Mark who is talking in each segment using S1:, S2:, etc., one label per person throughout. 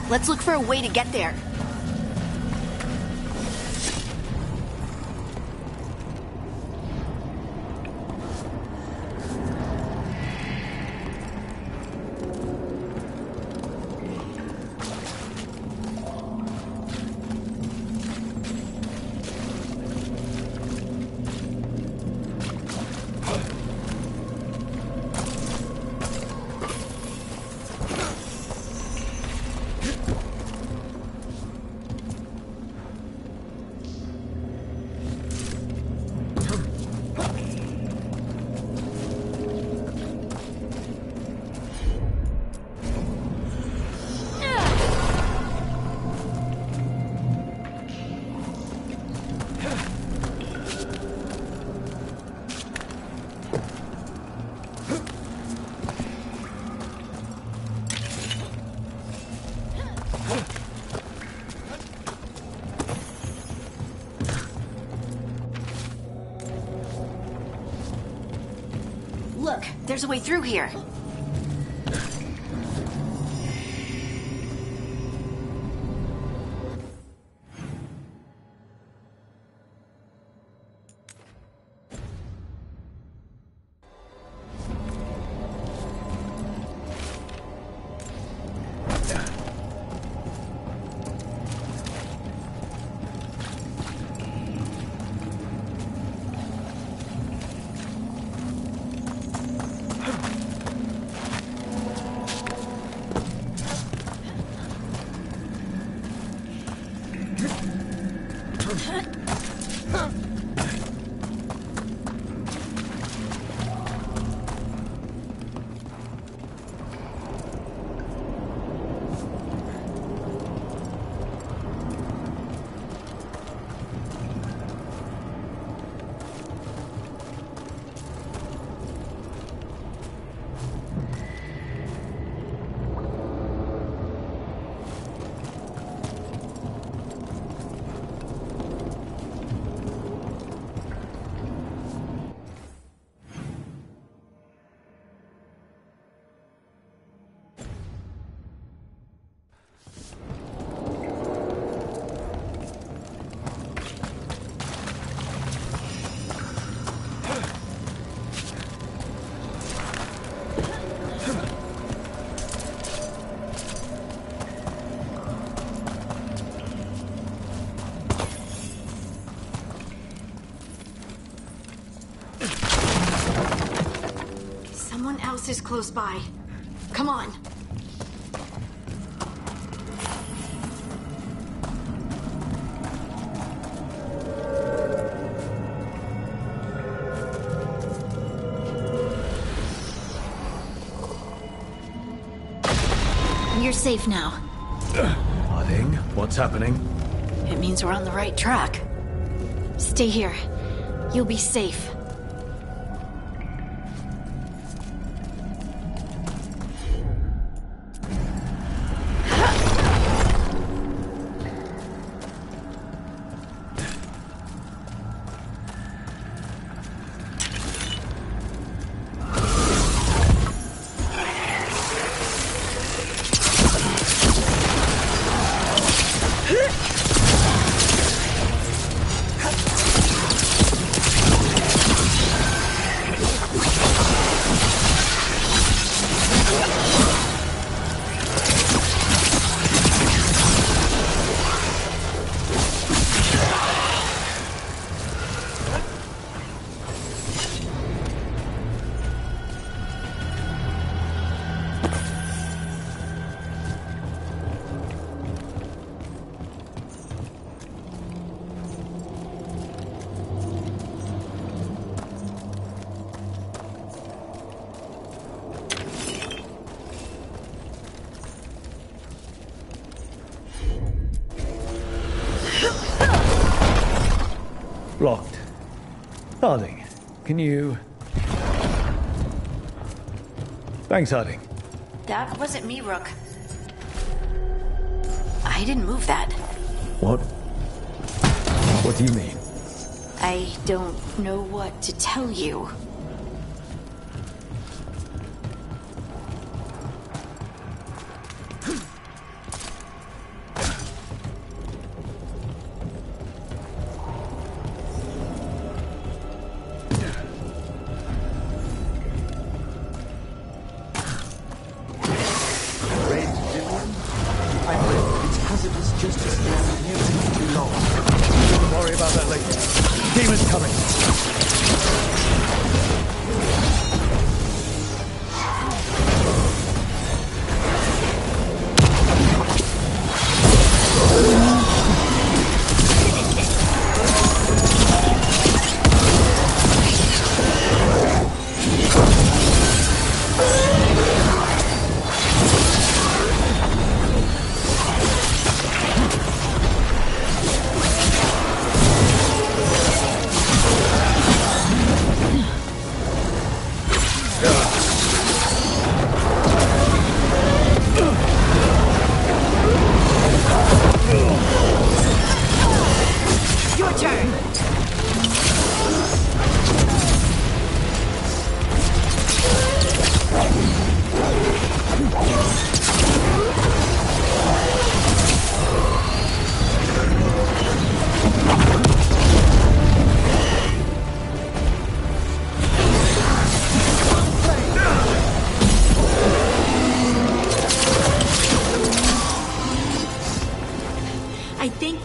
S1: Let's look for a way to get there. Look, there's a way through here. Someone else is close by. Come on. You're safe now.
S2: Harding, what's happening?
S1: It means we're on the right track. Stay here. You'll be safe.
S2: Blocked. Harding, can you... Thanks, Harding.
S1: That wasn't me, Rook. I didn't move that.
S2: What? What do you mean?
S1: I don't know what to tell you.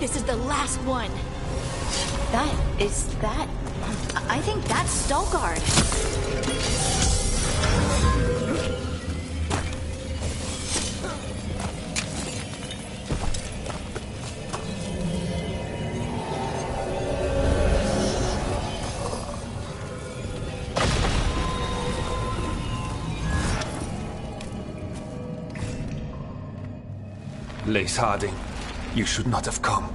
S1: this is the last one.
S3: I think that's Stalgard.
S4: Lace Harding, you should not have come.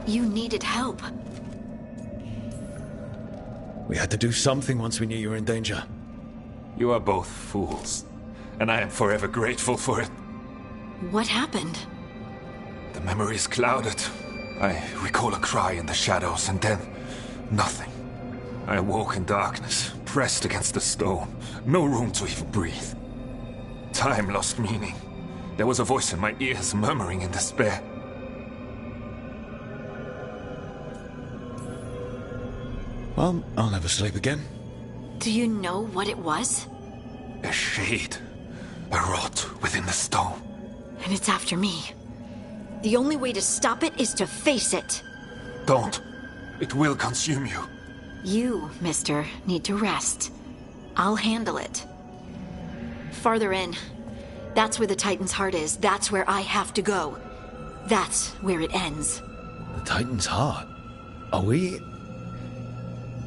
S1: You needed help.
S2: We had to do something once we knew you were in danger.
S4: You are both fools, and I am forever grateful for it.
S1: What happened?
S4: The memory is clouded. I recall a cry in the shadows, and then nothing. I awoke in darkness, pressed against the stone. No room to even breathe. Time lost meaning. There was a voice in my ears murmuring in despair.
S2: Well, I'll never sleep again.
S1: Do you know what it was?
S4: A shade, a rot within the stone.
S1: And it's after me. The only way to stop it is to face it.
S4: Don't. It will consume you.
S1: You, mister, need to rest. I'll handle it. Farther in. That's where the Titan's heart is. That's where I have to go. That's where it ends.
S2: The Titan's heart? Are we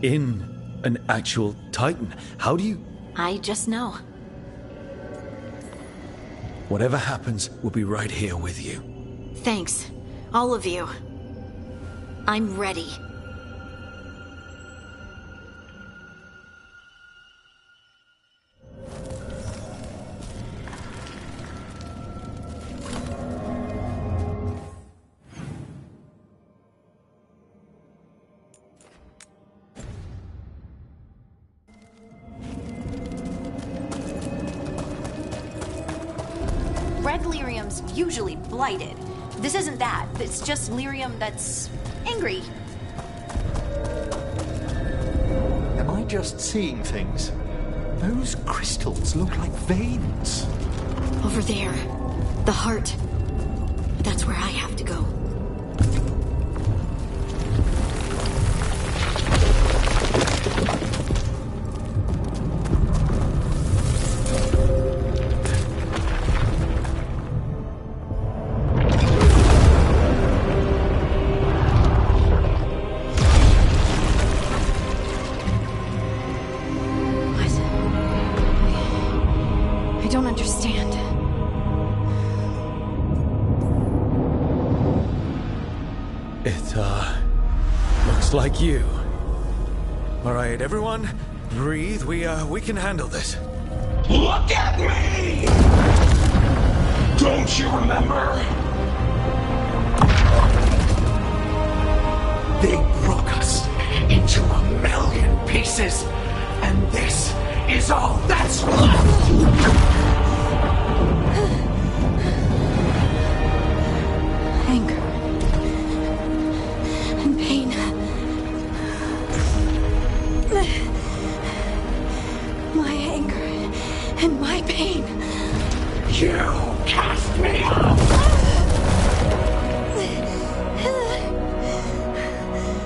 S2: in an actual Titan? How do you...
S1: I just know.
S2: Whatever happens, we'll be right here with you.
S1: Thanks. All of you. I'm ready.
S3: Red lyrium's usually blighted. This isn't that. It's just lyrium that's angry.
S5: Am I just seeing things? Those crystals look like veins.
S1: Over there. The heart. That's where I have to go. I don't understand.
S2: It, looks like you. All right, everyone, breathe. We can handle this.
S6: Look at me! Don't you remember? They broke us into 1,000,000 pieces, and this is all that's left!
S1: Anger. And pain. My anger and my pain.
S6: You cast me out!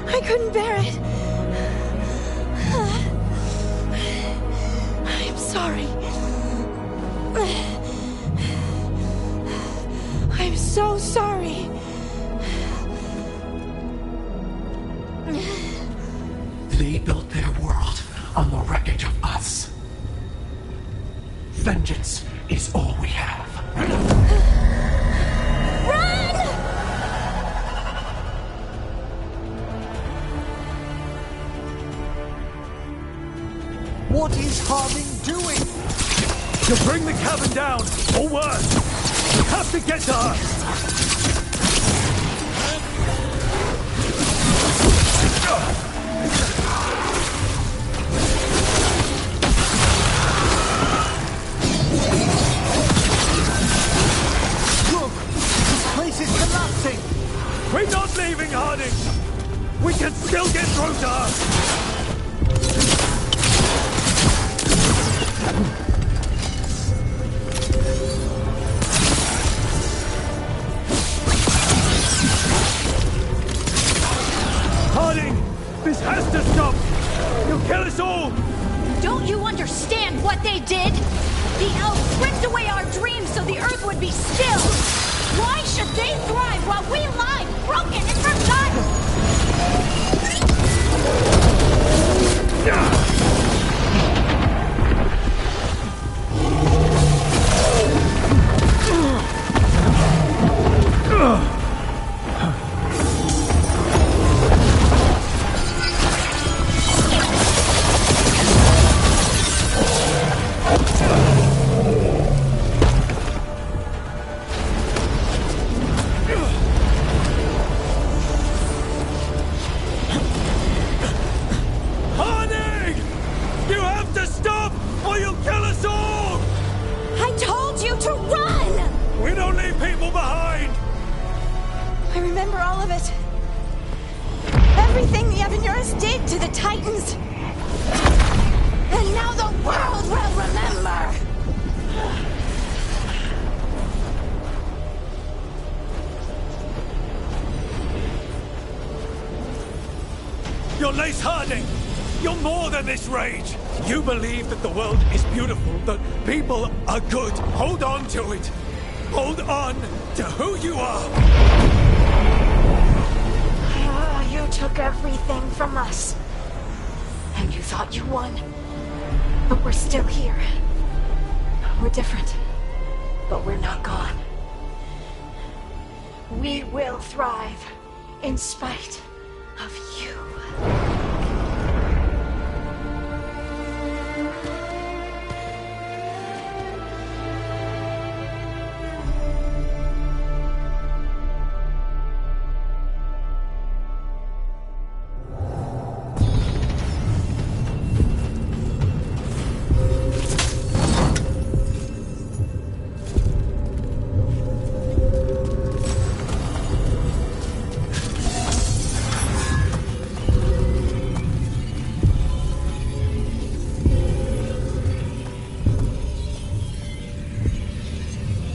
S1: I couldn't bear it. I'm sorry. I'm so sorry.
S6: They built their world on the wreckage of us. Vengeance is all we have.
S5: What is Harding doing?
S2: To bring the cabin down, or worse. We have to get to her.
S5: Look! This place is collapsing!
S2: We're not leaving, Harding. We can still get through to her. all!
S3: Don't you understand what they did? The elves ripped away our dreams so the earth would be still. Why should they thrive while we lie, broken and forgotten?
S2: Honey! You have to stop or you'll kill us all!
S3: I told you to run!
S2: We don't leave people behind!
S3: I remember all of it. Everything the Avenurus did to the Titans. And now the world will remember!
S2: You're Lace Harding! You're more than this rage! You believe that the world is beautiful, that people are good. Hold on to it! Hold on to who you are!
S3: You took everything from us. And you thought you won. But we're still here. We're different. But we're not gone. We will thrive in spite of you.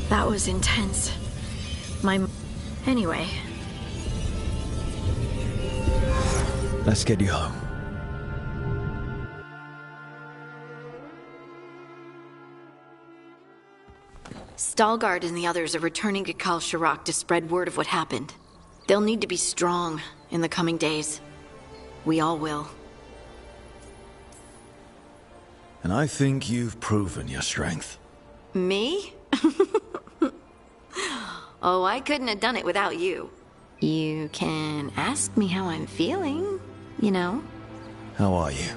S3: That was intense. Anyway.
S2: Let's get you home.
S1: Stalgard and the others are returning to Kal Shirak to spread word of what happened. They'll need to be strong in the coming days. We all will.
S2: And I think you've proven your strength.
S1: Me? Oh, I couldn't have done it without you. You can ask me how I'm feeling, you know?
S2: How are you?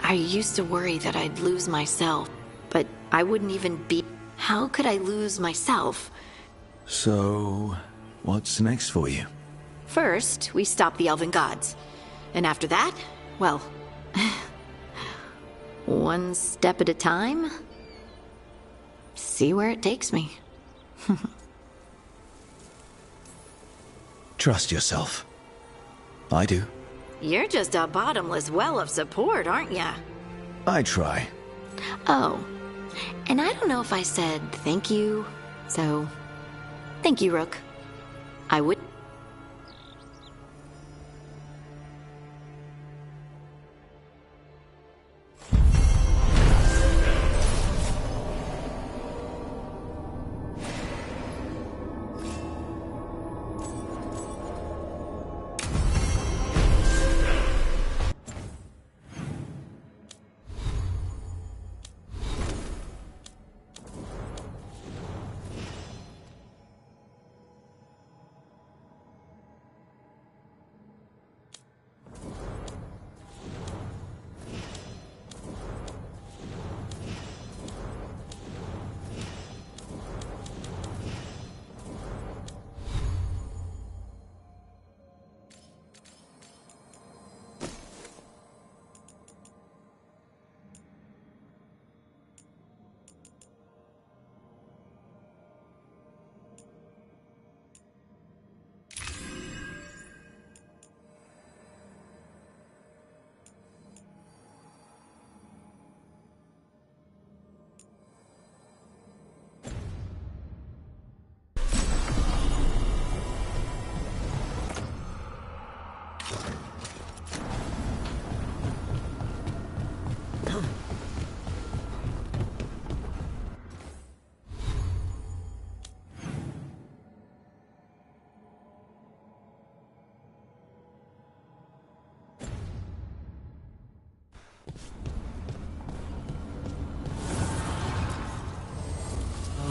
S1: I used to worry that I'd lose myself, but I wouldn't even be... How could I lose myself?
S2: So, what's next for you?
S1: First, we stop the Elven Gods. And after that, well... one step at a time. See where it takes me.
S2: Trust yourself. I do.
S1: You're just a bottomless well of support, aren't ya?
S2: I try.
S1: Oh, and I don't know if I said thank you, so... Thank you, Rook. I would...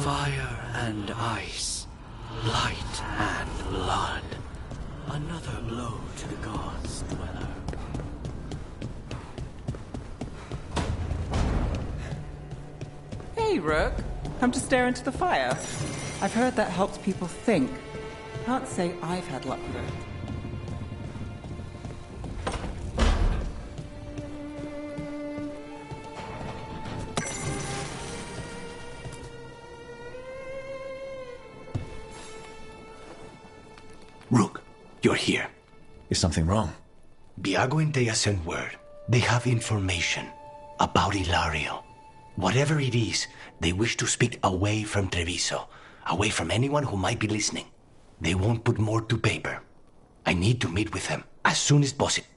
S6: Fire and ice, light and blood. Another blow to the gods, Dweller.
S7: Hey, Rook. Come to stare into the fire. I've heard that helps people think. Can't say I've had luck with it.
S6: Rook, you're here.
S5: Is something wrong?
S6: Viago and Dea sent word. They have information about Ilario. Whatever it is, they wish to speak away from Treviso, away from anyone who might be listening. They won't put more to paper. I need to meet with them as soon as possible.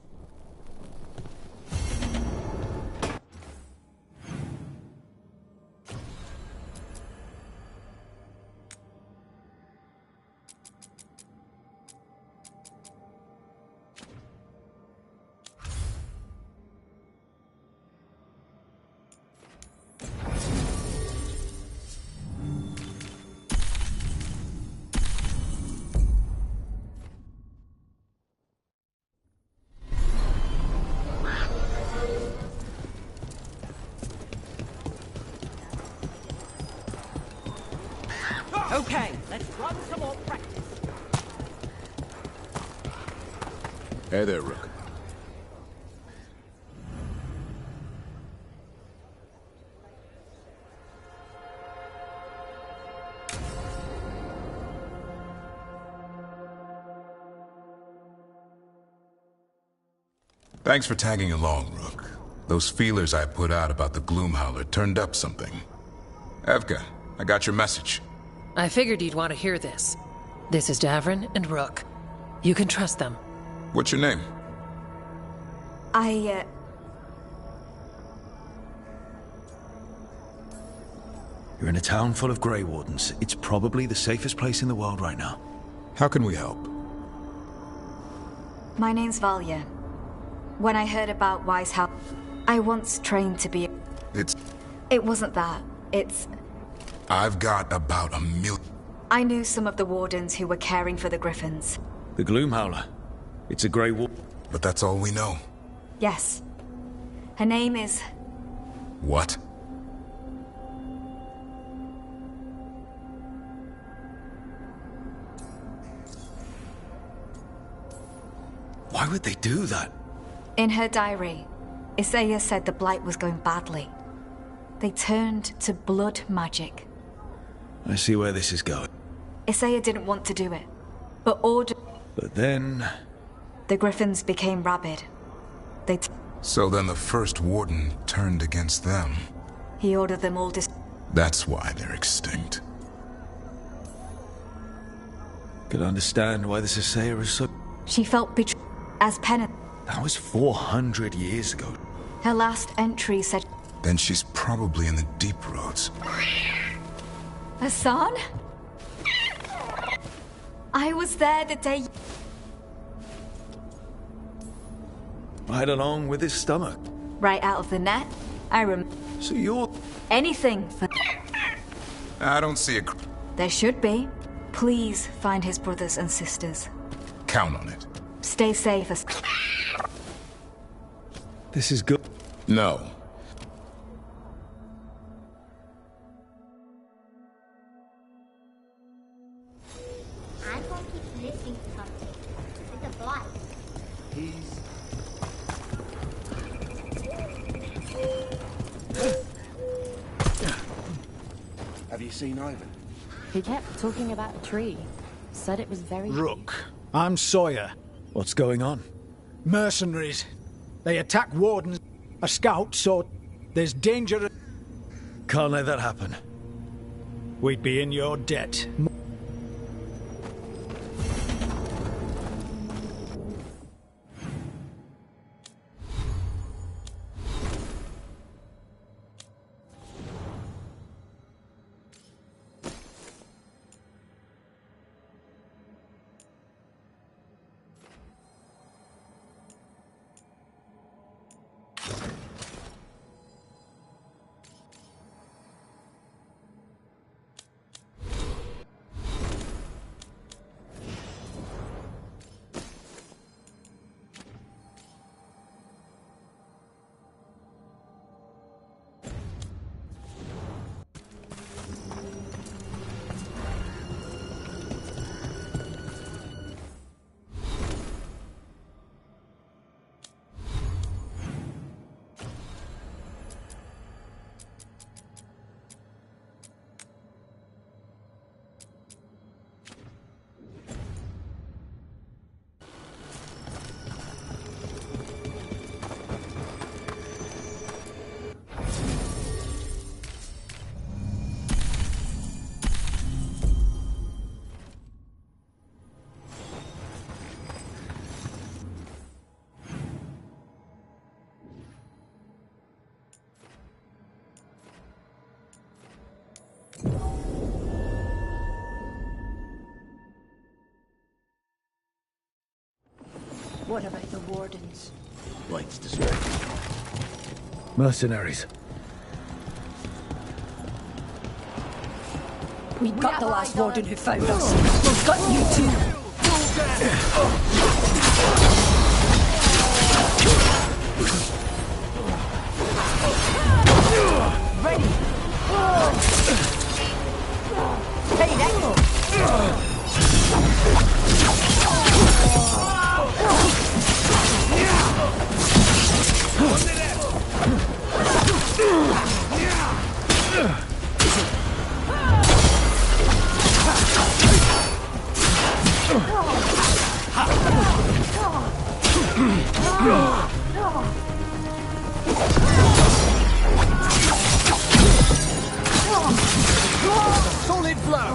S7: Okay, let's run some more practice.
S8: Hey there, Rook. Thanks for tagging along, Rook. Those feelers I put out about the Gloomhowler turned up something. Evka, I got your message.
S9: I figured you'd want to hear this. This is Davrin and Rook. You can trust them.
S8: What's your name?
S5: You're in a town full of Grey Wardens. It's probably the safest place in the world right now.
S8: How can we help?
S10: My name's Valya. When I heard about Weishaupt, I once trained to be... It wasn't that.
S8: I've got about 1 million...
S10: I knew some of the Wardens who were caring for the Griffins.
S5: The Gloomhowler. It's a Grey Warden.
S8: But that's all we know.
S10: Yes. Her name is...
S8: What?
S5: Why would they do that?
S10: In her diary, Isaiah said the Blight was going badly. They turned to blood magic.
S5: I see where this is going.
S10: Isaiah didn't want to do it, but
S5: But then...
S10: The Griffins became rabid.
S8: So then the first Warden turned against them.
S10: He ordered them all
S8: That's why they're extinct.
S5: Could understand why this Isaiah is so...
S10: She felt betrayed as penance.
S5: That was 400 years ago.
S10: Her last entry said...
S8: Then she's probably in the Deep Roads.
S10: Hassan? I was there the day...
S5: Right along with his stomach.
S10: Right out of the net?
S5: So you're...
S10: Anything for...
S8: I don't see a...
S10: There should be. Please find his brothers and sisters.
S8: Count on it.
S10: Stay safe as...
S5: This is good.
S8: No.
S11: I'm gonna keep listening to something. It's a blight.
S12: Have you seen Ivan?
S13: He kept talking about a tree. Said it was very...
S14: Rook, I'm Sawyer.
S5: What's going on?
S14: Mercenaries. They attack Wardens. A scout, so there's danger...
S5: Can't let that happen.
S14: We'd be in your debt.
S3: What about the Wardens?
S5: Light's distracting.
S14: Mercenaries.
S3: We got the last Warden who found us. We've got you too.
S12: Ready. Hey, that.
S2: Solid blow!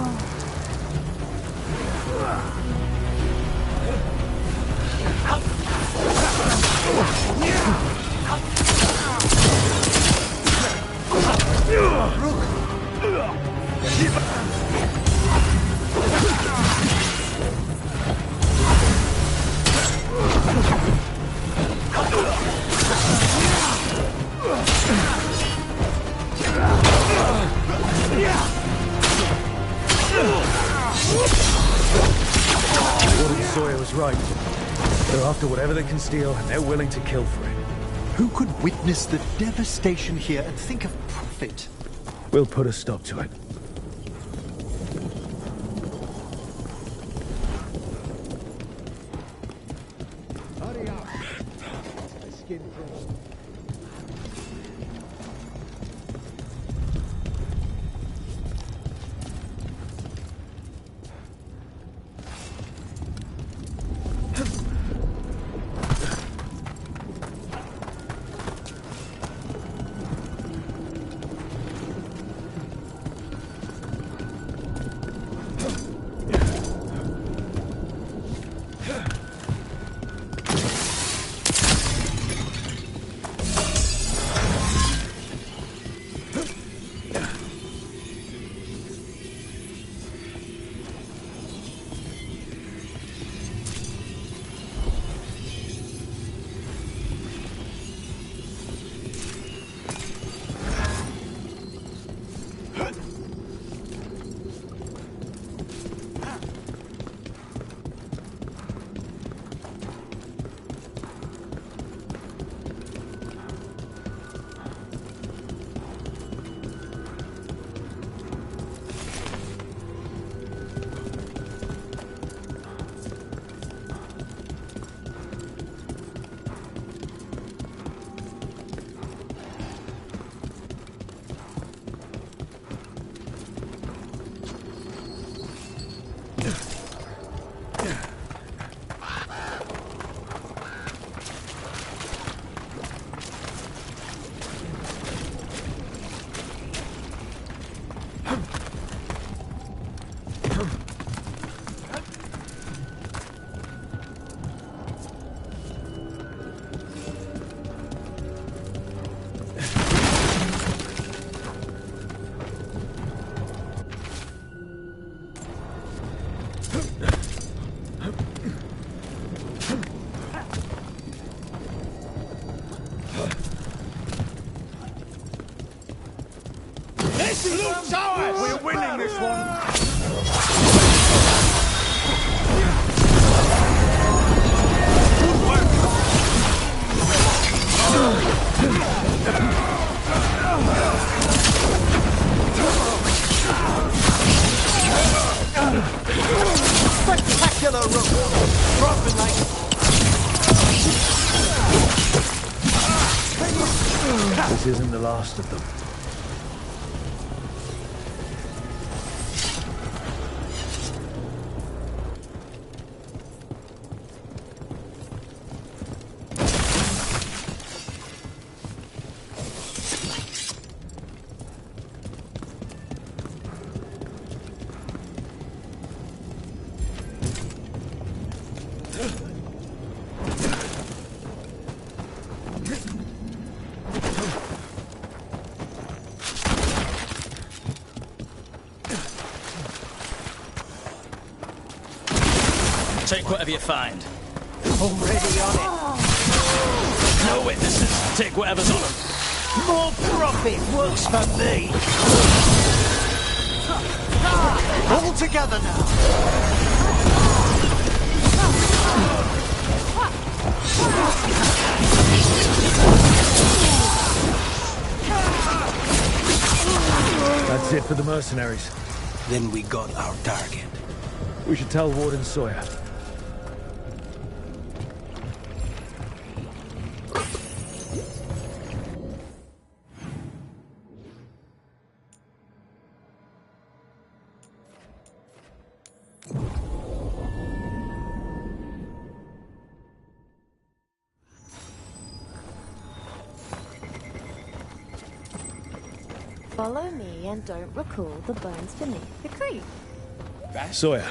S15: Sawyer was right. They're after whatever they can steal, and they're willing to kill for it.
S5: Who could witness the devastation here and think of profit?
S15: We'll put a stop to it.
S14: Hurry up. My skin crawls.
S2: We're winning this one!
S5: Spectacular rook! Dropping like...
S15: This isn't the last of them.
S16: Take whatever you find.
S12: Already on it.
S2: No witnesses. Take whatever's on them.
S12: More profit works for me.
S5: All together now.
S15: That's it for the mercenaries.
S6: Then we got our target.
S15: We should tell Warden Sawyer.
S13: Follow me and don't recall the bones beneath the creek.
S15: Sawyer,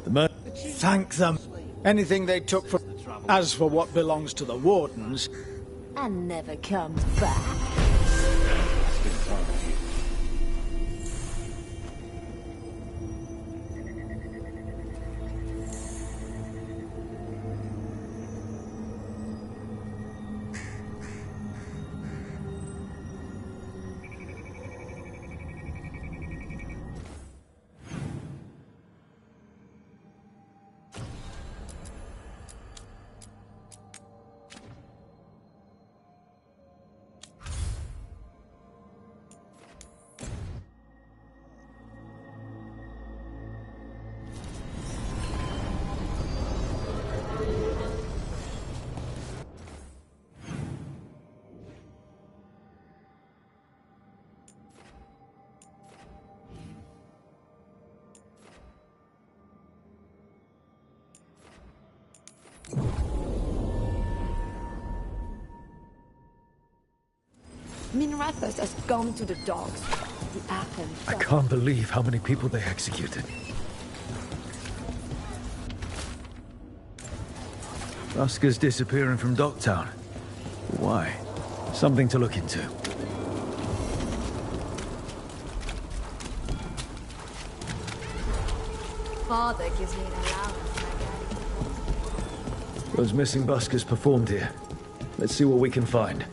S15: the
S14: Thank them. Anything they took from... As for what belongs to the Wardens...
S13: And never comes back. Minrathos has gone to the dogs. The Athens.
S15: I can't believe how many people they executed. Busker's disappearing from Docktown. Why? Something to look into.
S10: Father gives me an allowance, my daddy.
S15: Those missing buskers performed here. Let's see what we can find.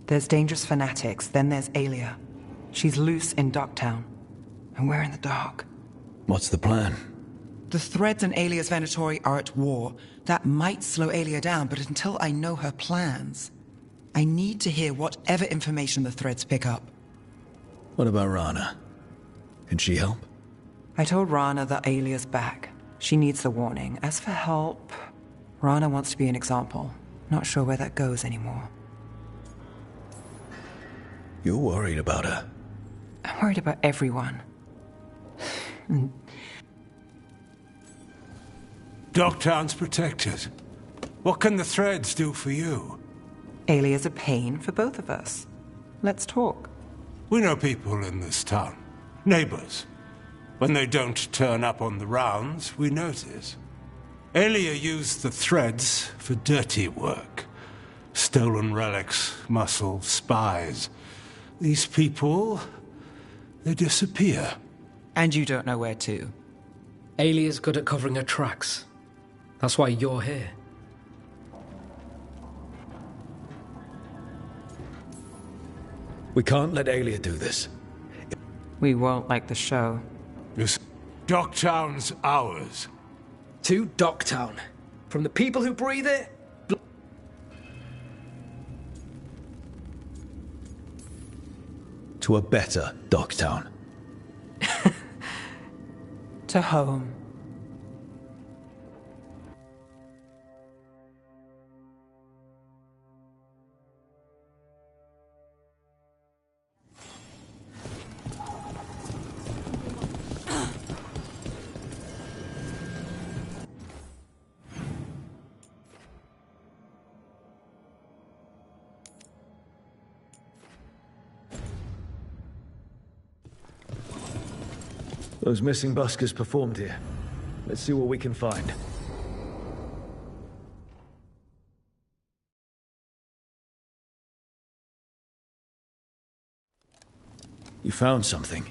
S16: There's dangerous fanatics, then there's Aelia. She's loose in Docktown, and we're in the dark.
S15: What's the plan?
S16: The Threads and Aelia's Venatori are at war. That might slow Aelia down, but until I know her plans, I need to hear whatever information the Threads pick up.
S15: What about Rana? Can she help?
S16: I told Rana that Aelia's back. She needs the warning. As for help, Rana wants to be an example. Not sure where that goes anymore.
S15: You're worried about her.
S16: I'm worried about everyone.
S17: Docktown's protected. What can the Threads do for you?
S16: Aelia's a pain for both of us. Let's talk.
S17: We know people in this town. Neighbors. When they don't turn up on the rounds, we notice. Aelia used the Threads for dirty work. Stolen relics, muscle, spies. These people, they disappear.
S16: And you don't know where to.
S18: Aelia's good at covering her tracks. That's why you're here.
S15: We can't let Aelia do this.
S16: We won't like the show.
S17: This Docktown's ours.
S18: To Docktown. From the people who breathe it.
S15: To a better Docktown.
S16: To home.
S15: Those missing buskers performed here. Let's see what we can find. You found something.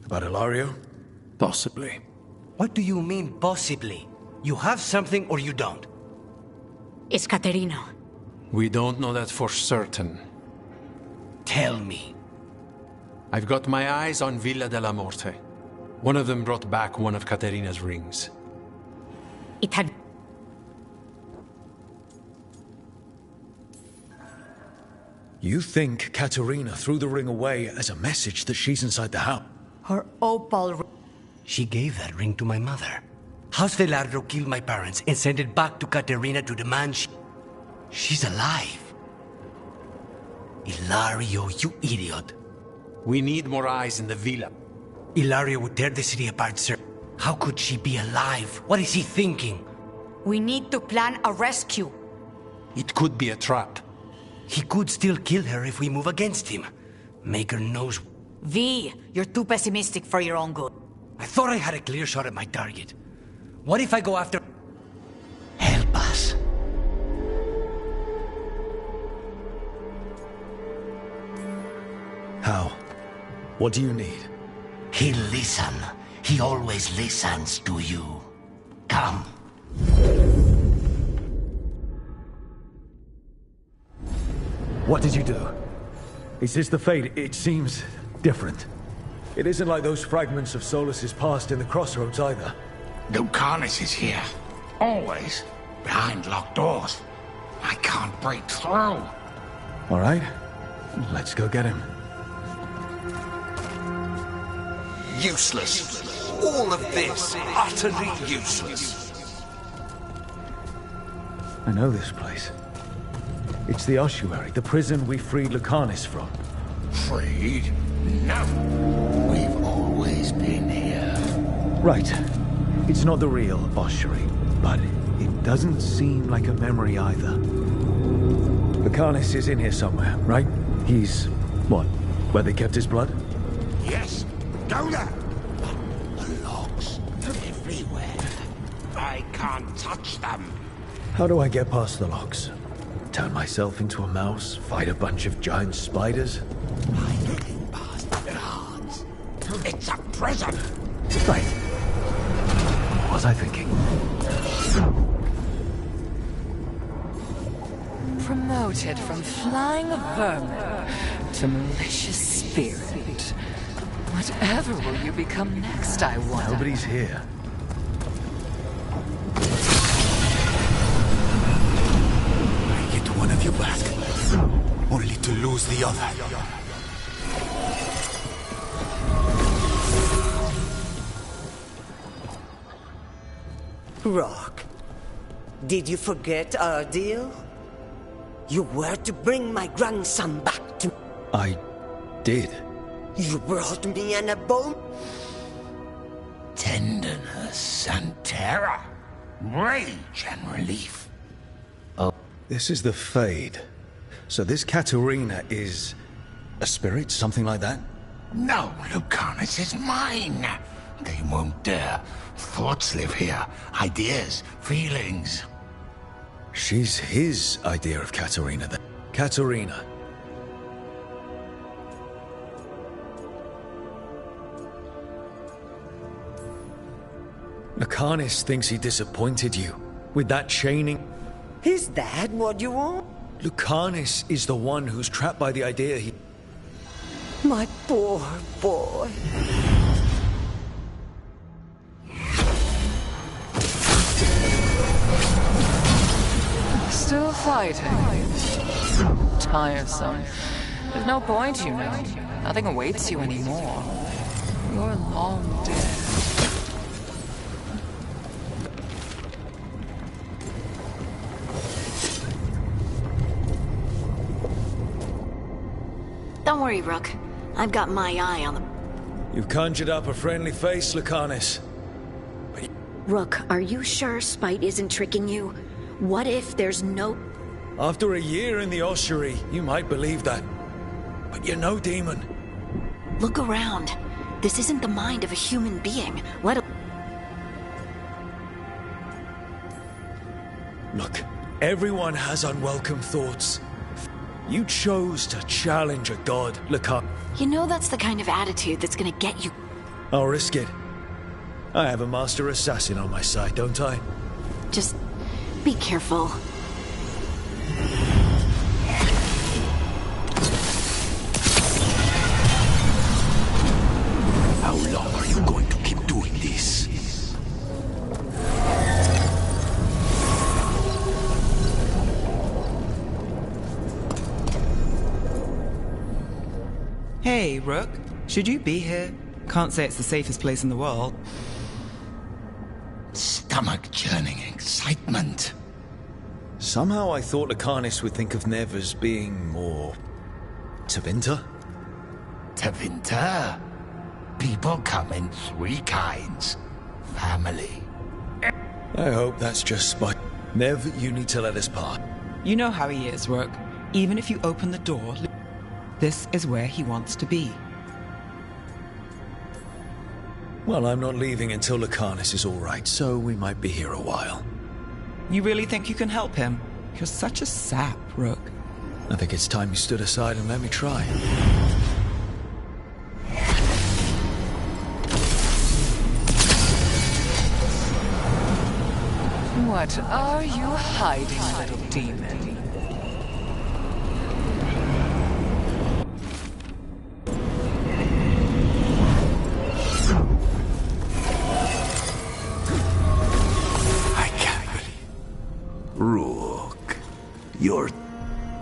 S15: About Ilario?
S6: Possibly. What do you mean, possibly? You have something or you don't?
S3: It's Caterina.
S18: We don't know that for certain.
S6: Tell me.
S18: I've got my eyes on Villa della Morte. One of them brought back one of Caterina's rings.
S3: It had...
S15: You think Caterina threw the ring away as a message that she's inside the house?
S3: Her opal...
S6: She gave that ring to my mother. House Velardo killed my parents and sent it back to Caterina to demand she's alive. Ilario, you idiot.
S18: We need more eyes in the villa.
S6: Ilario would tear the city apart, sir. How could she be alive? What is he thinking?
S3: We need to plan a rescue.
S18: It could be a trap.
S6: He could still kill her if we move against him. Maker knows...
S3: V, you're too pessimistic for your own good.
S6: I thought I had a clear shot at my target. What if I go after... Help us.
S15: How? What do you need?
S6: He'll listen. He always listens to you. Come.
S15: What did you do? Is this the fate? It seems different. It isn't like those fragments of Solus's past in the crossroads either.
S19: Lucanus is here. Always. Behind locked doors. I can't break through.
S15: All right. Let's go get him.
S19: Useless. All of this, utterly useless.
S15: I know this place. It's the ossuary, the prison we freed Lucanus from.
S19: Freed? No. We've always been here.
S15: Right. It's not the real ossuary, but it doesn't seem like a memory either. Lucanus is in here somewhere, right? He's... what? Where they kept his blood?
S19: Yes. Go there. But the locks everywhere. I can't touch them.
S15: How do I get past the locks? Turn myself into a mouse? Fight a bunch of giant spiders?
S19: By getting past the guards. It's a prison.
S15: Right. What was I thinking?
S20: Promoted from flying vermin to malicious spirit. Whatever will you become next, I wonder?
S15: Nobody's here.
S19: I get one of you back, only to lose the other.
S21: Rock, did you forget our deal? You were to bring my grandson back to me.
S15: I did.
S21: You brought me an abode?
S19: Tenderness and terror. Rage and relief.
S15: Oh. This is the Fade. So this Caterina is... a spirit? Something like that?
S19: No, Lucanus is mine. They won't dare. Thoughts live here. Ideas, feelings.
S15: She's his idea of Caterina then. Caterina. Lucanus thinks he disappointed you. With that chaining...
S21: Is that what you want?
S15: Lucanus is the one who's trapped by the idea he...
S21: My poor boy.
S20: Still fighting. Tiresome. There's no point, you know. Nothing awaits you anymore. You're long dead.
S1: Don't worry, Rook. I've got my eye on them.
S15: You've conjured up a friendly face, Lucanus.
S1: Rook, are you sure Spite isn't tricking you? What if there's no...
S15: After a year in the ossuary, you might believe that. But you're no demon.
S1: Look around. This isn't the mind of a human being. Let alone...
S15: Look, everyone has unwelcome thoughts. You chose to challenge a god, Lacan.
S1: You know that's the kind of attitude that's gonna get you...
S15: I'll risk it. I have a master assassin on my side, don't I?
S1: Just be careful.
S6: How long are you going to keep doing this?
S16: Hey, Rook. Should you be here? Can't say it's the safest place in the world.
S19: Stomach-churning excitement.
S15: Somehow I thought Lucanus would think of Nev as being more... Tevinter?
S19: Tevinter? People come in three kinds. Family.
S15: I hope that's just spot. Nev, you need to let us part.
S16: You know how he is, Rook. Even if you open the door, this is where he wants to be.
S15: Well, I'm not leaving until Lucanus is all right, so we might be here a while.
S16: You really think you can help him? You're such a sap, Rook.
S15: I think it's time you stood aside and let me try.
S20: What are you hiding, little demon?
S6: Rook, you're...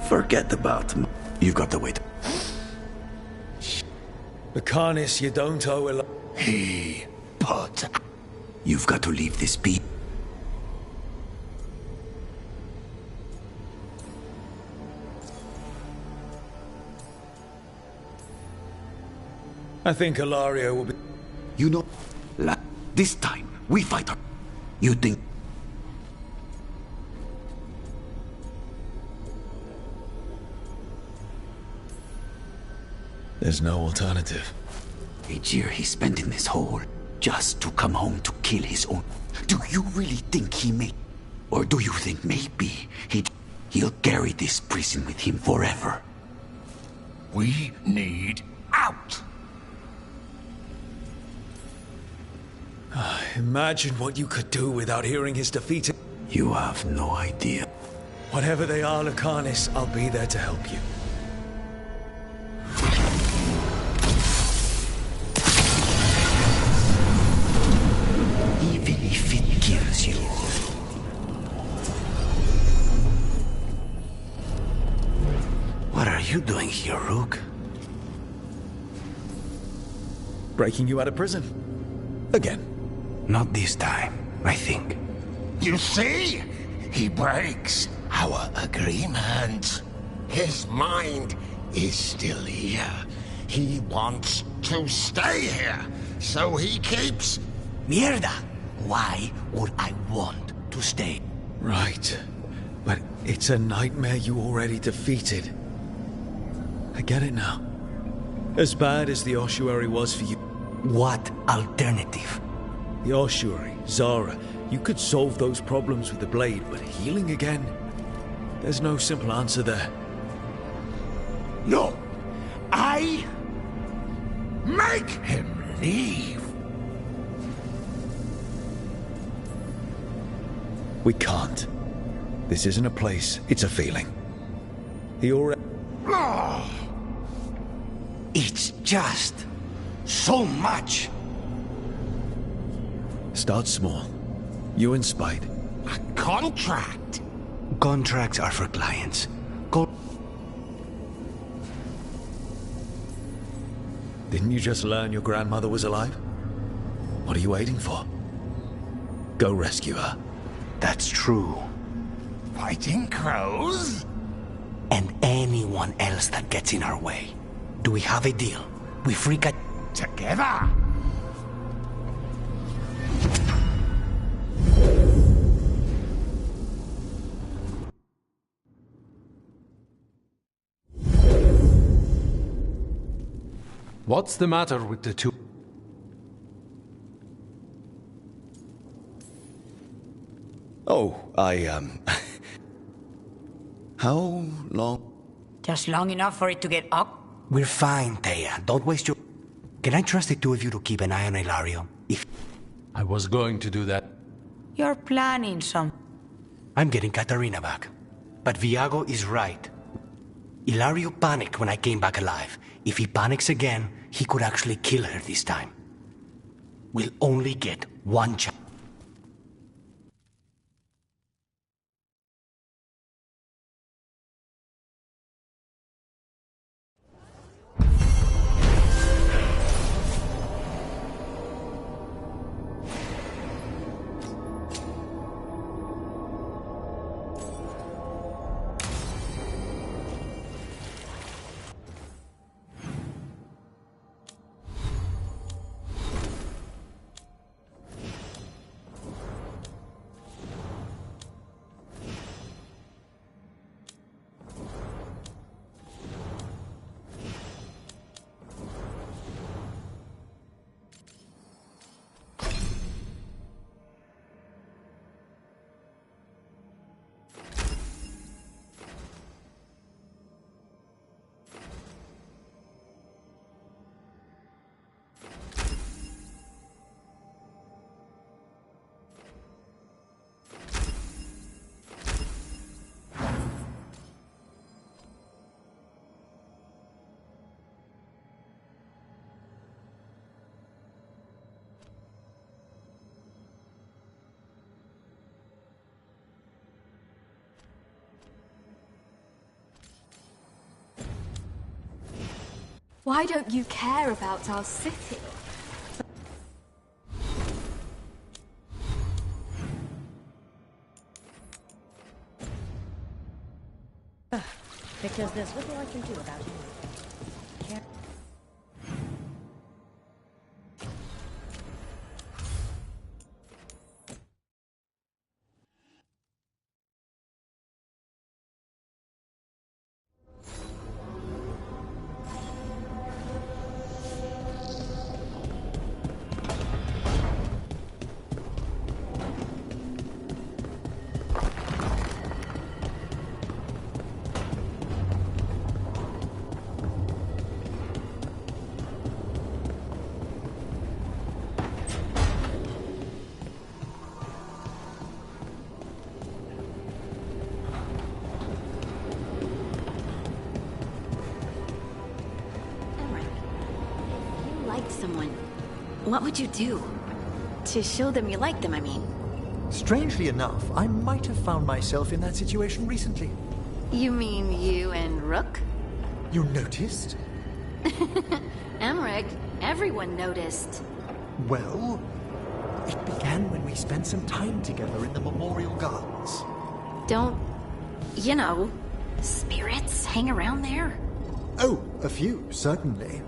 S6: Forget about me. You've got to wait.
S15: Lucanus, you don't owe a lot.
S6: Hey, but... You've got to leave this be.
S15: I think Ilaria will be...
S6: You know, this time, we fight her. You think...
S15: There's no alternative.
S6: Each year he spent in this hole just to come home to kill his own. Do you really think he may? Or do you think maybe he'll carry this prison with him forever?
S19: We need out!
S15: Imagine what you could do without hearing his defeat.
S6: You have no idea.
S15: Whatever they are, Lucanus, I'll be there to help you.
S6: Even if it kills you. What are you doing here, Rook?
S15: Breaking you out of prison. Again.
S6: Not this time, I think.
S19: You see? He breaks our agreement. His mind is still here. He wants to stay here, so he keeps...
S6: Mierda! Why would I want to stay?
S15: Right. But it's a nightmare you already defeated. I get it now. As bad as the ossuary was for you.
S6: What alternative?
S15: The ossuary, Zara. You could solve those problems with the blade, but healing again? There's no simple answer there.
S19: No! I... make him leave!
S15: We can't. This isn't a place, it's a feeling. He already...
S6: It's just... so much!
S15: Start small. You and Spite.
S19: A contract?
S6: Contracts are for clients.
S15: Didn't you just learn your grandmother was alive? What are you waiting for? Go rescue her.
S6: That's true.
S19: Fighting crows?
S6: And anyone else that gets in our way. Do we have a deal? We freak out
S19: together?
S18: What's the matter with the two?
S5: Oh, How long?
S4: Just long enough for it to get up?
S6: We're fine, Thea. Don't waste your... Can I trust the two of you to keep an eye on Ilario? If...
S18: I was going to do that.
S4: You're planning some...
S6: I'm getting Katarina back. But Viago is right. Ilario panicked when I came back alive. If he panics again, he could actually kill her this time. We'll only get one chance.
S10: Why don't you care about our city?
S13: Because there's little I can do about it.
S1: Someone, what would you do? To show them you like them, I mean.
S5: Strangely enough, I might have found myself in that situation recently.
S1: You mean you and Rook?
S5: You noticed?
S1: Emmerich, everyone noticed.
S5: Well, it began when we spent some time together in the Memorial Gardens.
S1: Don't, you know, spirits hang around there?
S5: Oh, a few, certainly.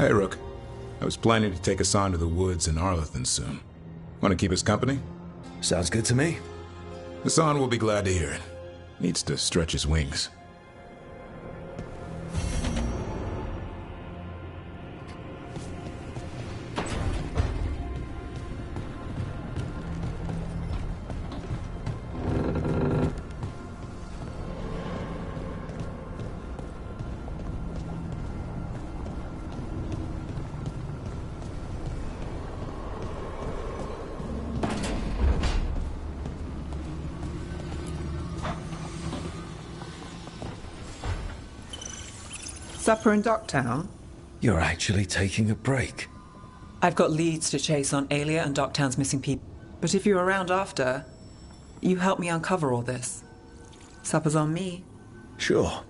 S8: Hey, Rook. I was planning to take Hassan to the woods in Arlathan soon. Want to keep us company?
S15: Sounds good to me.
S8: Hassan will be glad to hear it. Needs to stretch his wings.
S16: Supper in Docktown?
S15: You're actually taking a break.
S16: I've got leads to chase on Aelia and Docktown's missing people. But if you're around after, you help me uncover all this. Supper's on me.
S15: Sure.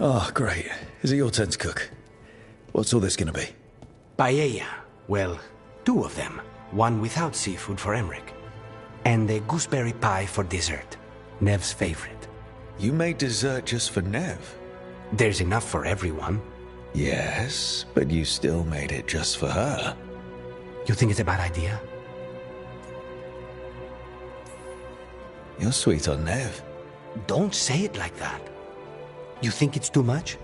S15: Oh, great. Is it your turn to cook? What's all this gonna be?
S6: Paella. Well, 2 of them. One without seafood for Emmerich. And a gooseberry pie for dessert. Nev's favorite.
S15: You made dessert just for Nev?
S6: There's enough for everyone.
S15: Yes, but you still made it just for her.
S6: You think it's a bad idea?
S15: You're sweet on Nev.
S6: Don't say it like that. You think it's too much?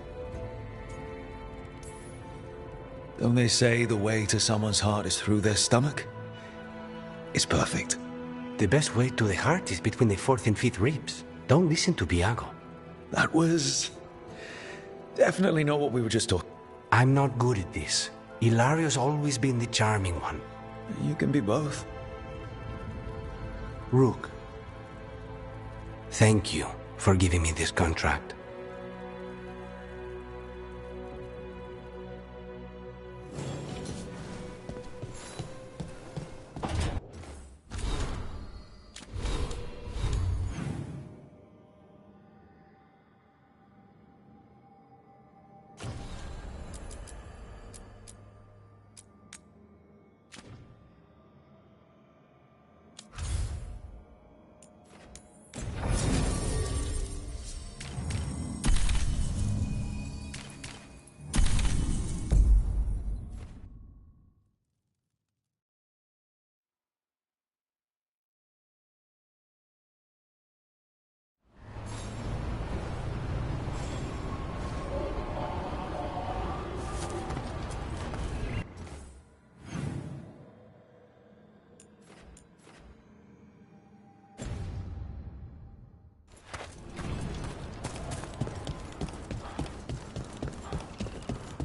S15: Don't they say the way to someone's heart is through their stomach? It's perfect.
S6: The best way to the heart is between the 4th and 5th ribs. Don't listen to Biago.
S15: That was definitely not what we were just talking.
S6: I'm not good at this. Hilario's always been the charming one.
S15: You can be both.
S6: Rook, thank you for giving me this contract.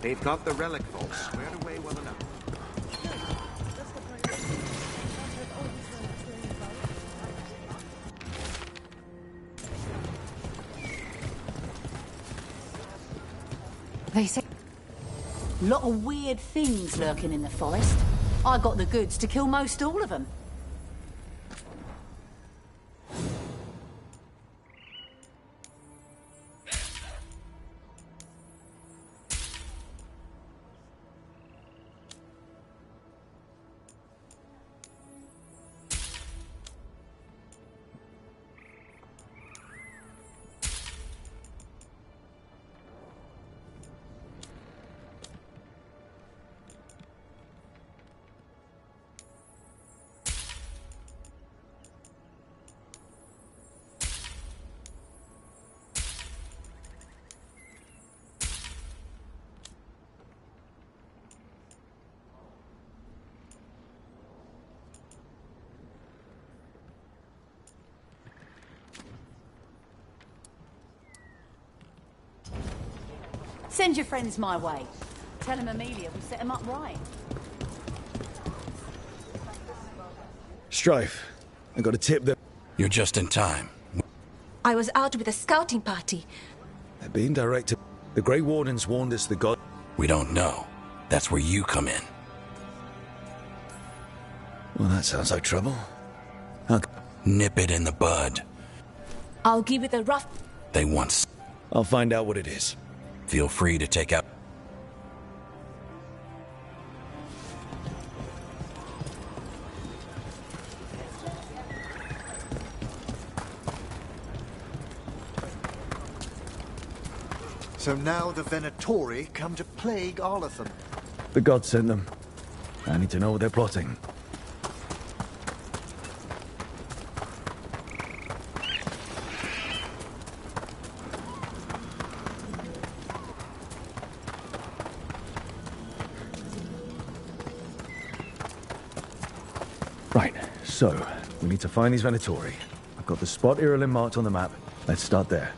S7: They've got the relic vault squared away well enough.
S3: They say lot of weird things lurking in the forest. I got the goods to kill most all of them. Send your friends my way. Tell them Amelia will set them up right.
S15: Strife, I got a tip that...
S22: You're just in time.
S10: I was out with a scouting party.
S15: They're being directed. The Grey Wardens warned us the god...
S22: We don't know. That's where you come in.
S15: Well, that sounds like trouble.
S22: Nip it in the bud.
S10: I'll give it a rough...
S22: They want...
S15: I'll find out what it is.
S22: Feel free to take out...
S5: So now the Venatori come to plague Arlotham.
S15: The gods sent them. I need to know what they're plotting. Right, so, we need to find these Venatori. I've got the spot Irulan marked on the map. Let's start there.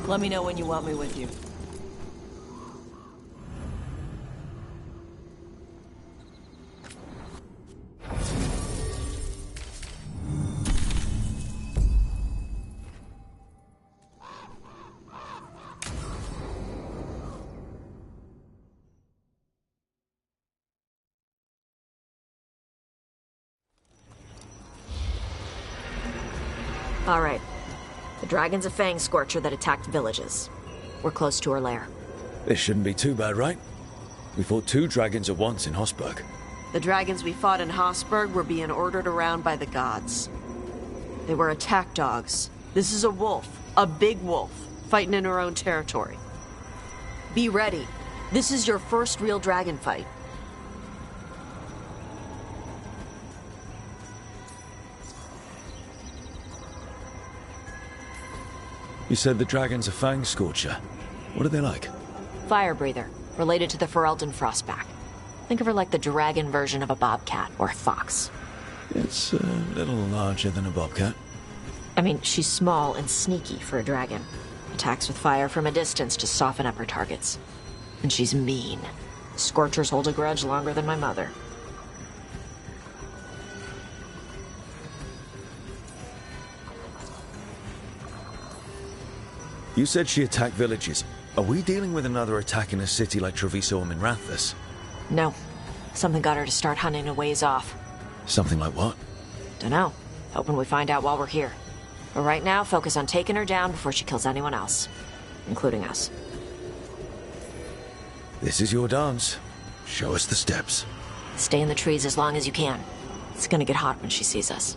S9: Let me know when you want me with you.
S1: All right. The dragon's a Fang Scorcher that attacked villages. We're close to her lair.
S15: This shouldn't be too bad, right? We fought 2 dragons at once in Hossberg.
S9: The dragons we fought in Hossberg were being ordered around by the gods. They were attack dogs. This is a wolf, a big wolf, fighting in her own territory. Be ready. This is your first real dragon fight.
S15: You said the dragon's a Fang Scorcher. What are they like?
S1: Fire breather, related to the Ferelden Frostback. Think of her like the dragon version of a bobcat or a fox.
S15: It's a little larger than a bobcat.
S1: I mean, she's small and sneaky for a dragon. Attacks with fire from a distance to soften up her targets. And she's mean. Scorchers hold a grudge longer than my mother.
S15: You said she attacked villages. Are we dealing with another attack in a city like Treviso or Minrathous?
S1: No. Something got her to start hunting a ways off.
S15: Something like what?
S1: Dunno. Hoping we find out while we're here. But right now, focus on taking her down before she kills anyone else. Including us.
S15: This is your dance. Show us the steps.
S1: Stay in the trees as long as you can. It's gonna get hot when she sees us.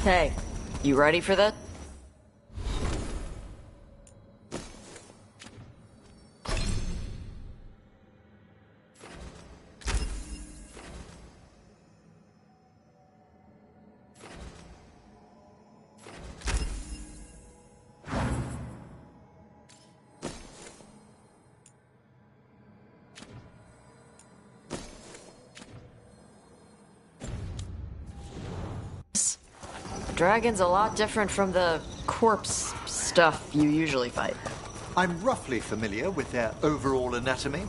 S9: Hey, you ready for that? Dragon's a lot different from the corpse stuff you usually fight.
S5: I'm roughly familiar with their overall anatomy.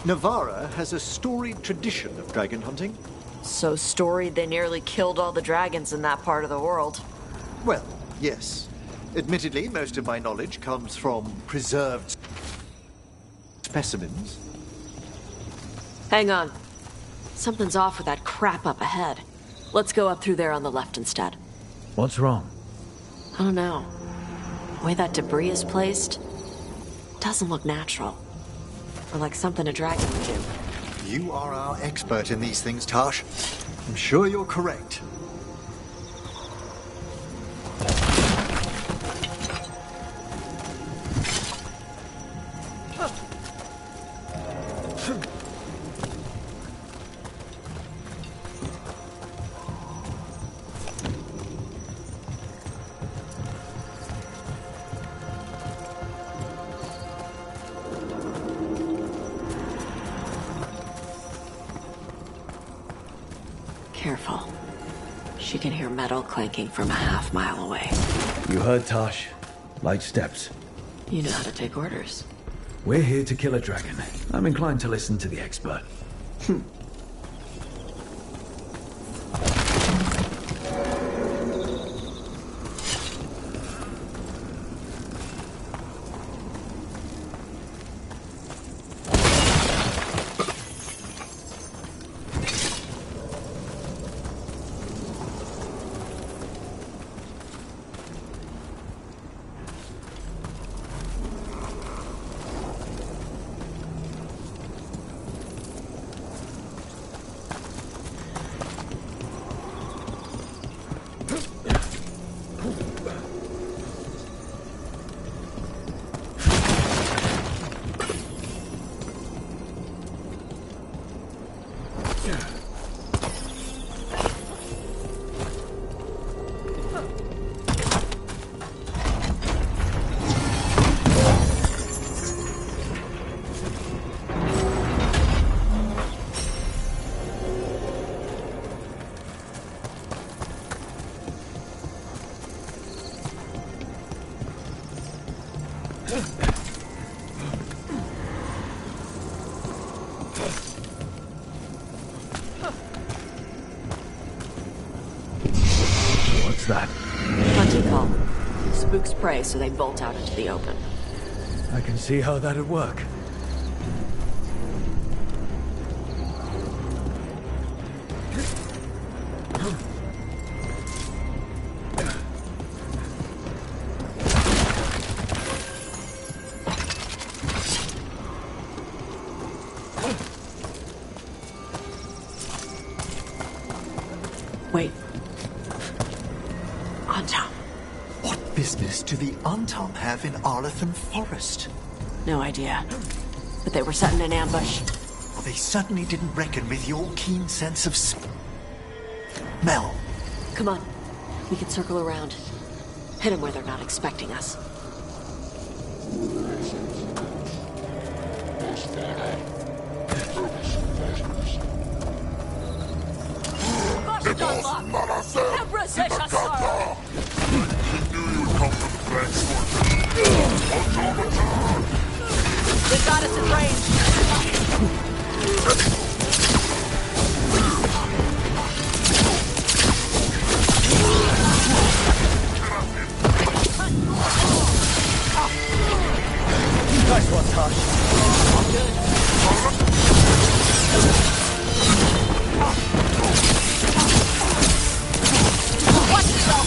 S5: Navarra has a storied tradition of dragon hunting.
S9: So storied they nearly killed all the dragons in that part of the world.
S5: Well, yes. Admittedly, most of my knowledge comes from preserved specimens.
S9: Hang on. Something's off with that crap up ahead. Let's go up through there on the left instead.
S15: What's wrong?
S9: I don't know. The way that debris is placed doesn't look natural. Or like something a dragon would do.
S5: You are our expert in these things, Tash. I'm sure you're correct.
S9: She can hear metal clanking from a half-mile away.
S15: You heard Tosh. Light steps.
S9: You know how to take orders.
S15: We're here to kill a dragon. I'm inclined to listen to the expert. What's that?
S9: Hunting call. Spooks prey, so they bolt out into the open.
S15: I can see how that'd work.
S9: Wait. Antam.
S5: What business do the Antam have in Arlathan Forest?
S9: No idea. But they were setting an ambush.
S5: Well, they certainly didn't reckon with your keen sense of smell.
S9: Come on. We can circle around. Hit them where they're not expecting us.
S3: They got us in range.
S12: Nice one, Tosh.
S3: Watch yourself.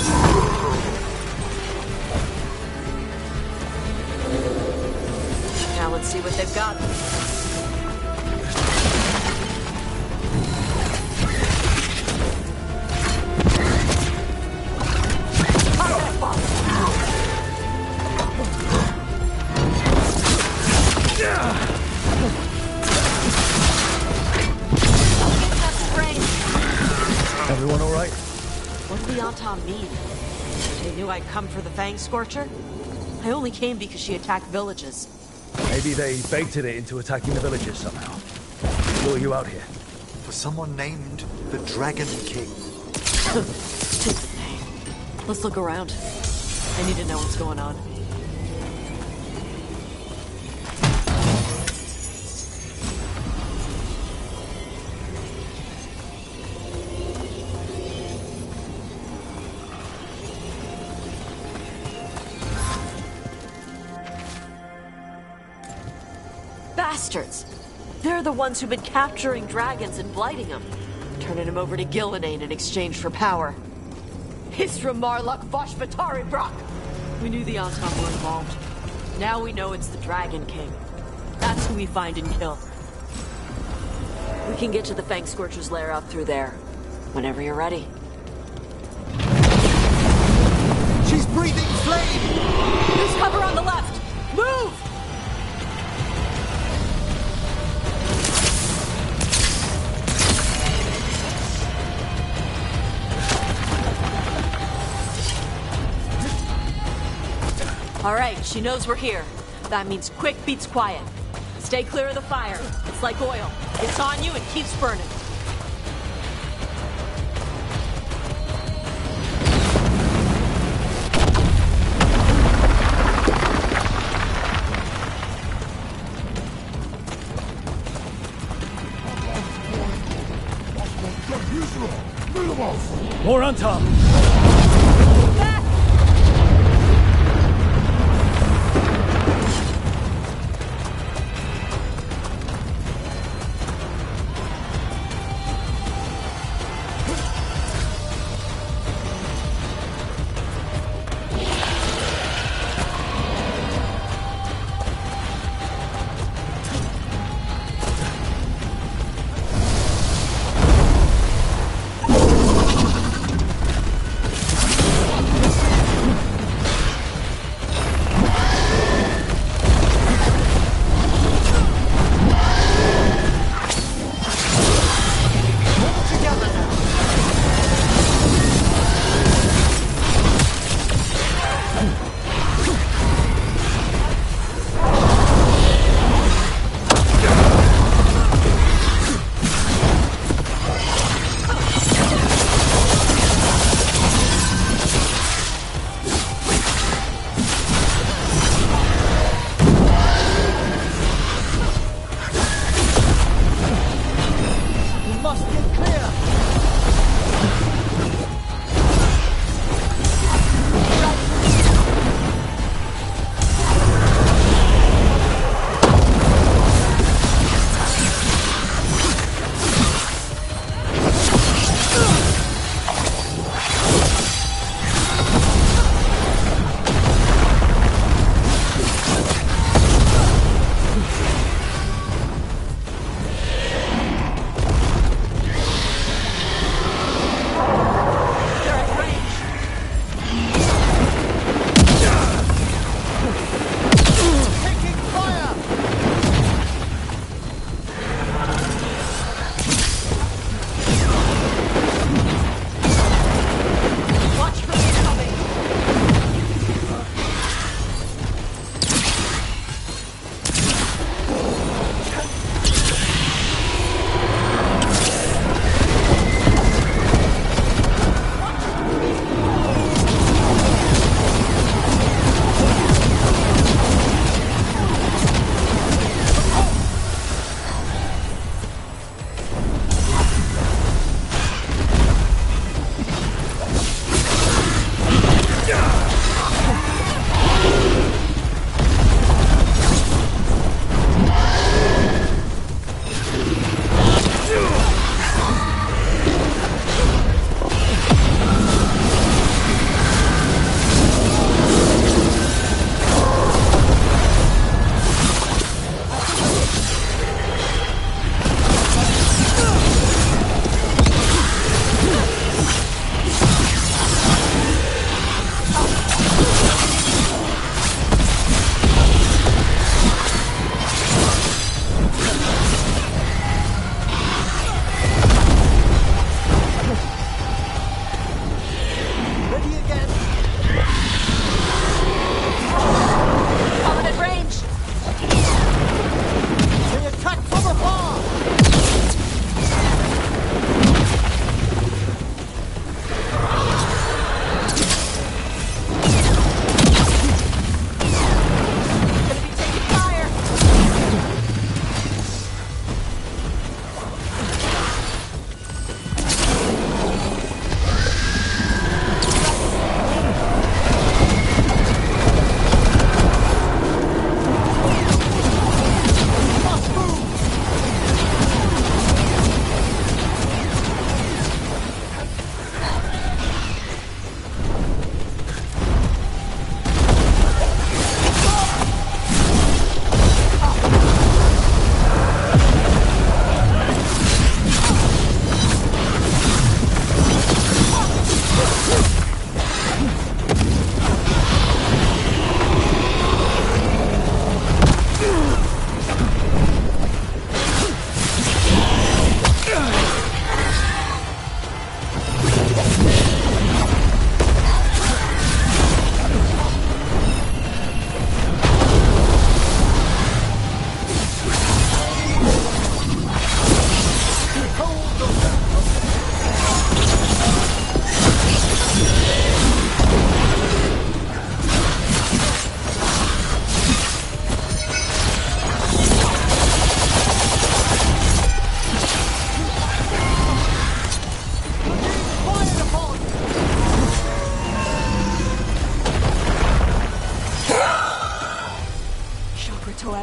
S9: Now let's see what they've got.
S15: Everyone all right?
S9: What did the Antam mean? They knew I'd come for the Fang Scorcher? I only came because she attacked villages.
S15: Maybe they baited it into attacking the villages somehow. Lure you out here.
S5: For someone named the Dragon King.
S9: Stupid name. Let's look around. I need to know what's going on. Bastards! They're the ones who've been capturing dragons and blighting them, turning them over to Gillenane in exchange for power. Hisra Marluk Voshvatari Brock! We knew the Antam were involved. Now we know it's the Dragon King. That's who we find and kill. We can get to the Fang Scorcher's lair out through there. Whenever you're ready.
S5: She's breathing flame!
S9: There's cover on the left! Move! All right, she knows we're here. That means quick beats quiet. Stay clear of the fire. It's like oil. It's on you and keeps burning.
S15: on, Tom.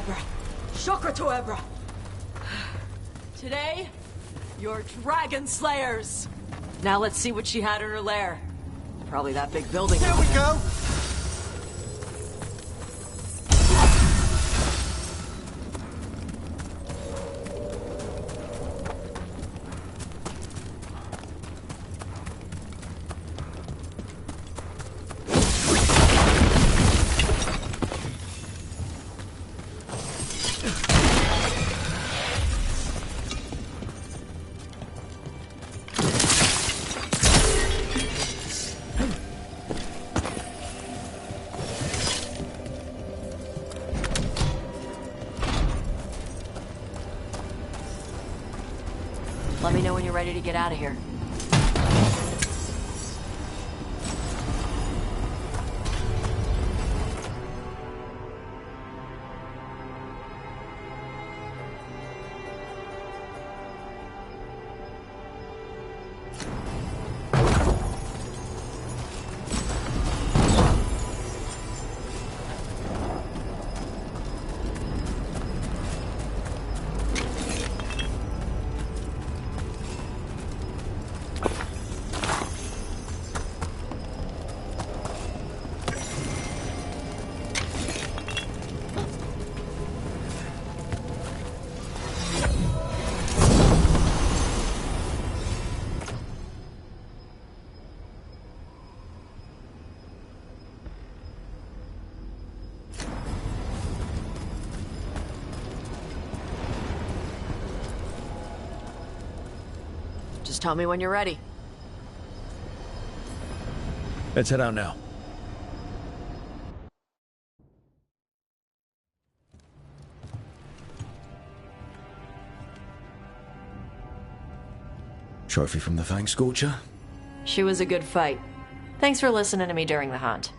S9: Ebra. Chakra to Ebra. Today, you're Dragon Slayers. Now let's see what she had in her lair. Probably that big building.
S5: There we go!
S9: Let me know when you're ready to get out of here. Just tell me when you're ready.
S15: Let's head out now. Trophy from the Fang Scorcher?
S9: She was a good fight. Thanks for listening to me during the hunt.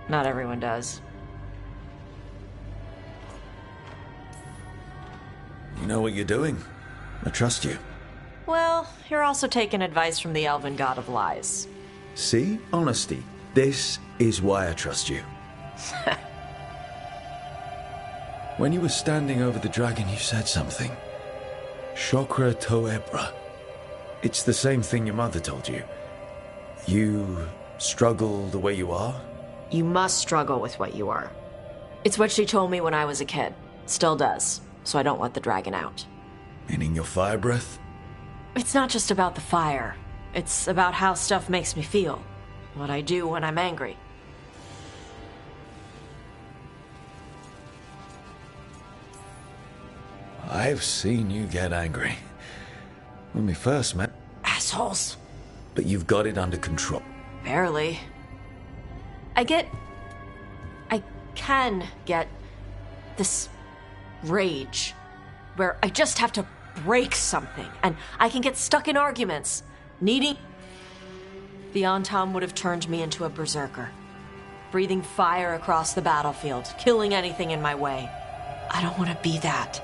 S9: Not everyone does.
S15: You know what you're doing. I trust you.
S9: Well, you're also taking advice from the Elven God of Lies.
S15: See? Honesty. This is why I trust you. When you were standing over the dragon, you said something. Chakra to Ebra. It's the same thing your mother told you. You struggle the way you are?
S9: You must struggle with what you are. It's what she told me when I was a kid. Still does. So I don't let the dragon out.
S15: Meaning your fire breath?
S9: It's not just about the fire. It's about how stuff makes me feel. What I do when I'm angry.
S15: I've seen you get angry. When we first met...
S9: Assholes.
S15: But you've got it under control.
S9: Barely. I can get this rage where I just have to break something and I can get stuck in arguments, needing... The Antam would have turned me into a berserker, breathing fire across the battlefield, killing anything in my way. I don't want to be that.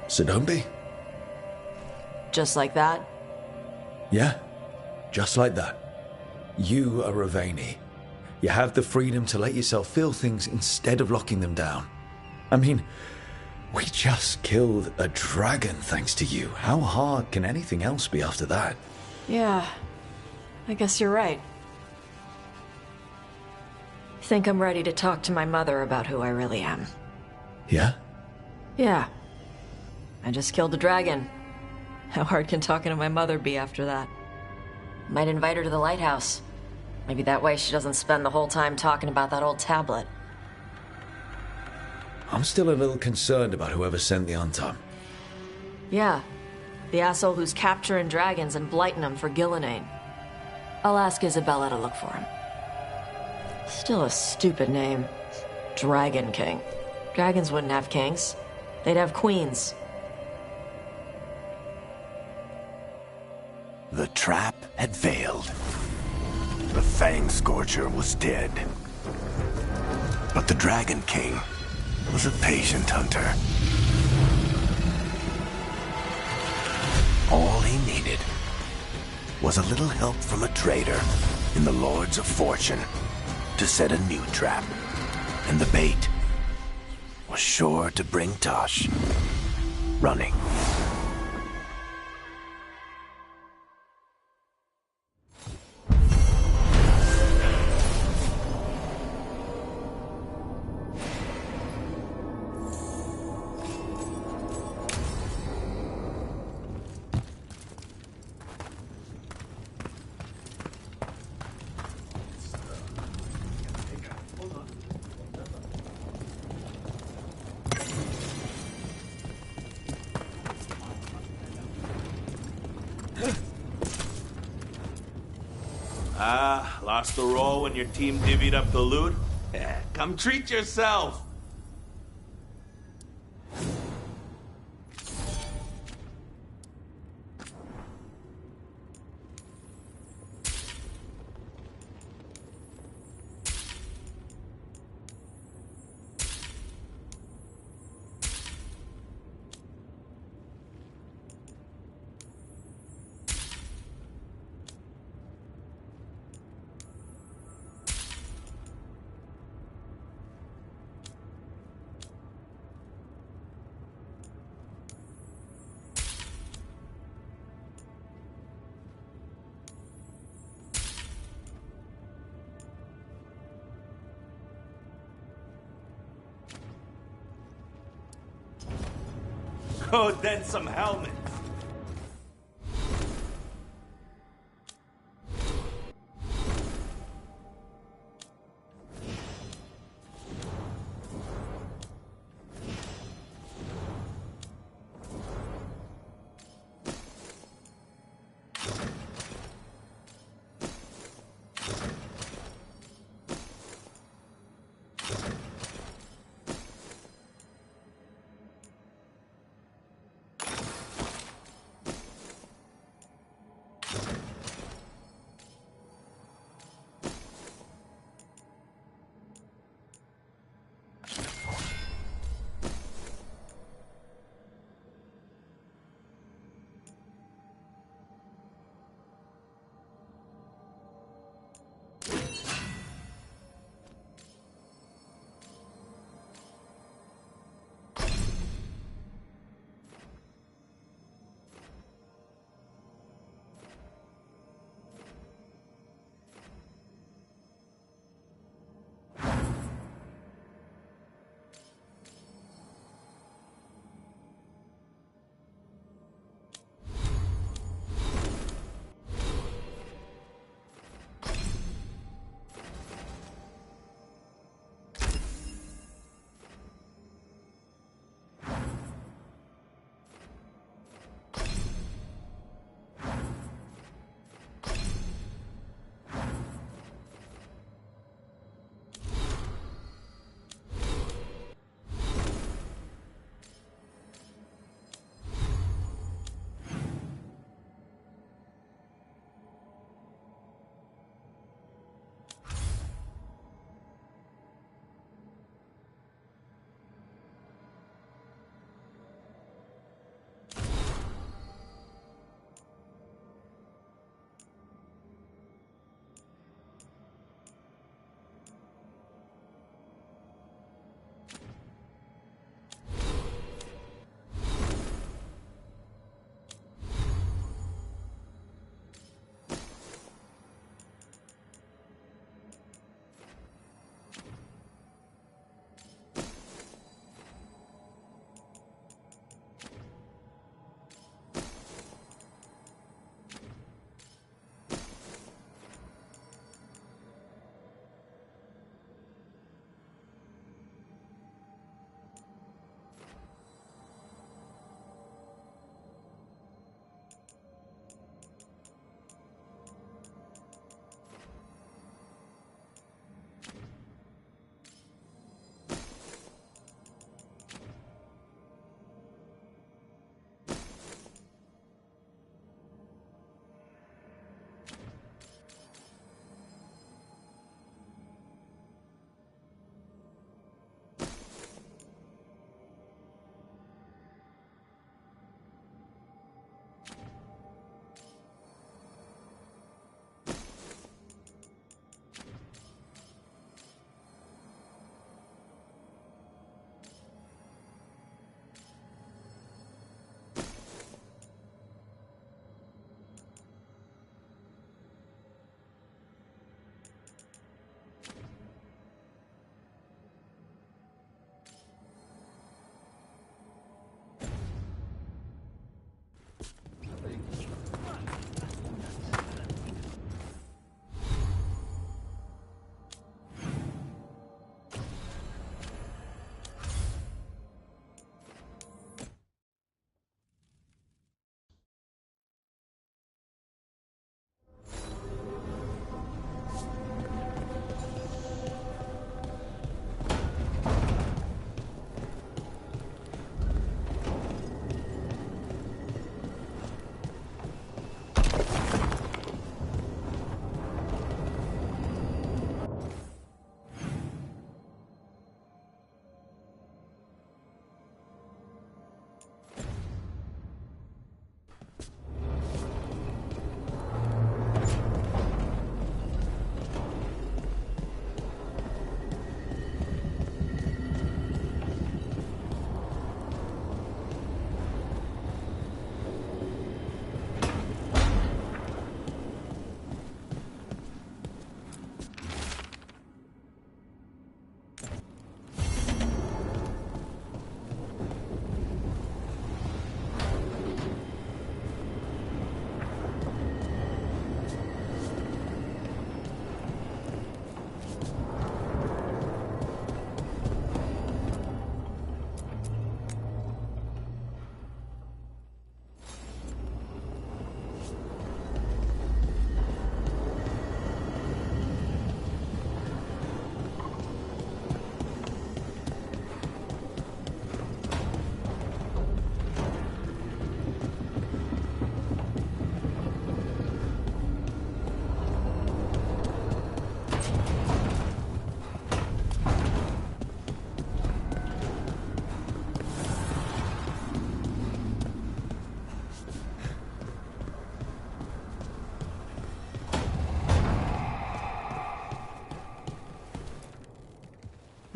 S15: So don't be.
S9: Just like that?
S15: Yeah, just like that. You are Rivaini. You have the freedom to let yourself feel things instead of locking them down. I mean, we just killed a dragon thanks to you. How hard can anything else be after that?
S9: Yeah, I guess you're right. I think I'm ready to talk to my mother about who I really am.
S15: Yeah?
S9: Yeah. I just killed a dragon. How hard can talking to my mother be after that? Might invite her to the lighthouse. Maybe that way she doesn't spend the whole time talking about that old tablet.
S15: I'm still a little concerned about whoever sent the Antam.
S9: Yeah. The asshole who's capturing dragons and blighting them for Gillenane. I'll ask Isabella to look for him. Still a stupid name. Dragon King. Dragons wouldn't have kings. They'd have queens.
S6: The trap had failed. The Fang Scorcher was dead. But the Dragon King was a patient hunter. All he needed was a little help from a trader in the Lords of Fortune.
S22: to set a new trap. And the bait was sure to bring Tosh running.
S2: Lost the roll when your team divvied up the loot? Come treat yourself! Oh, then some helmets.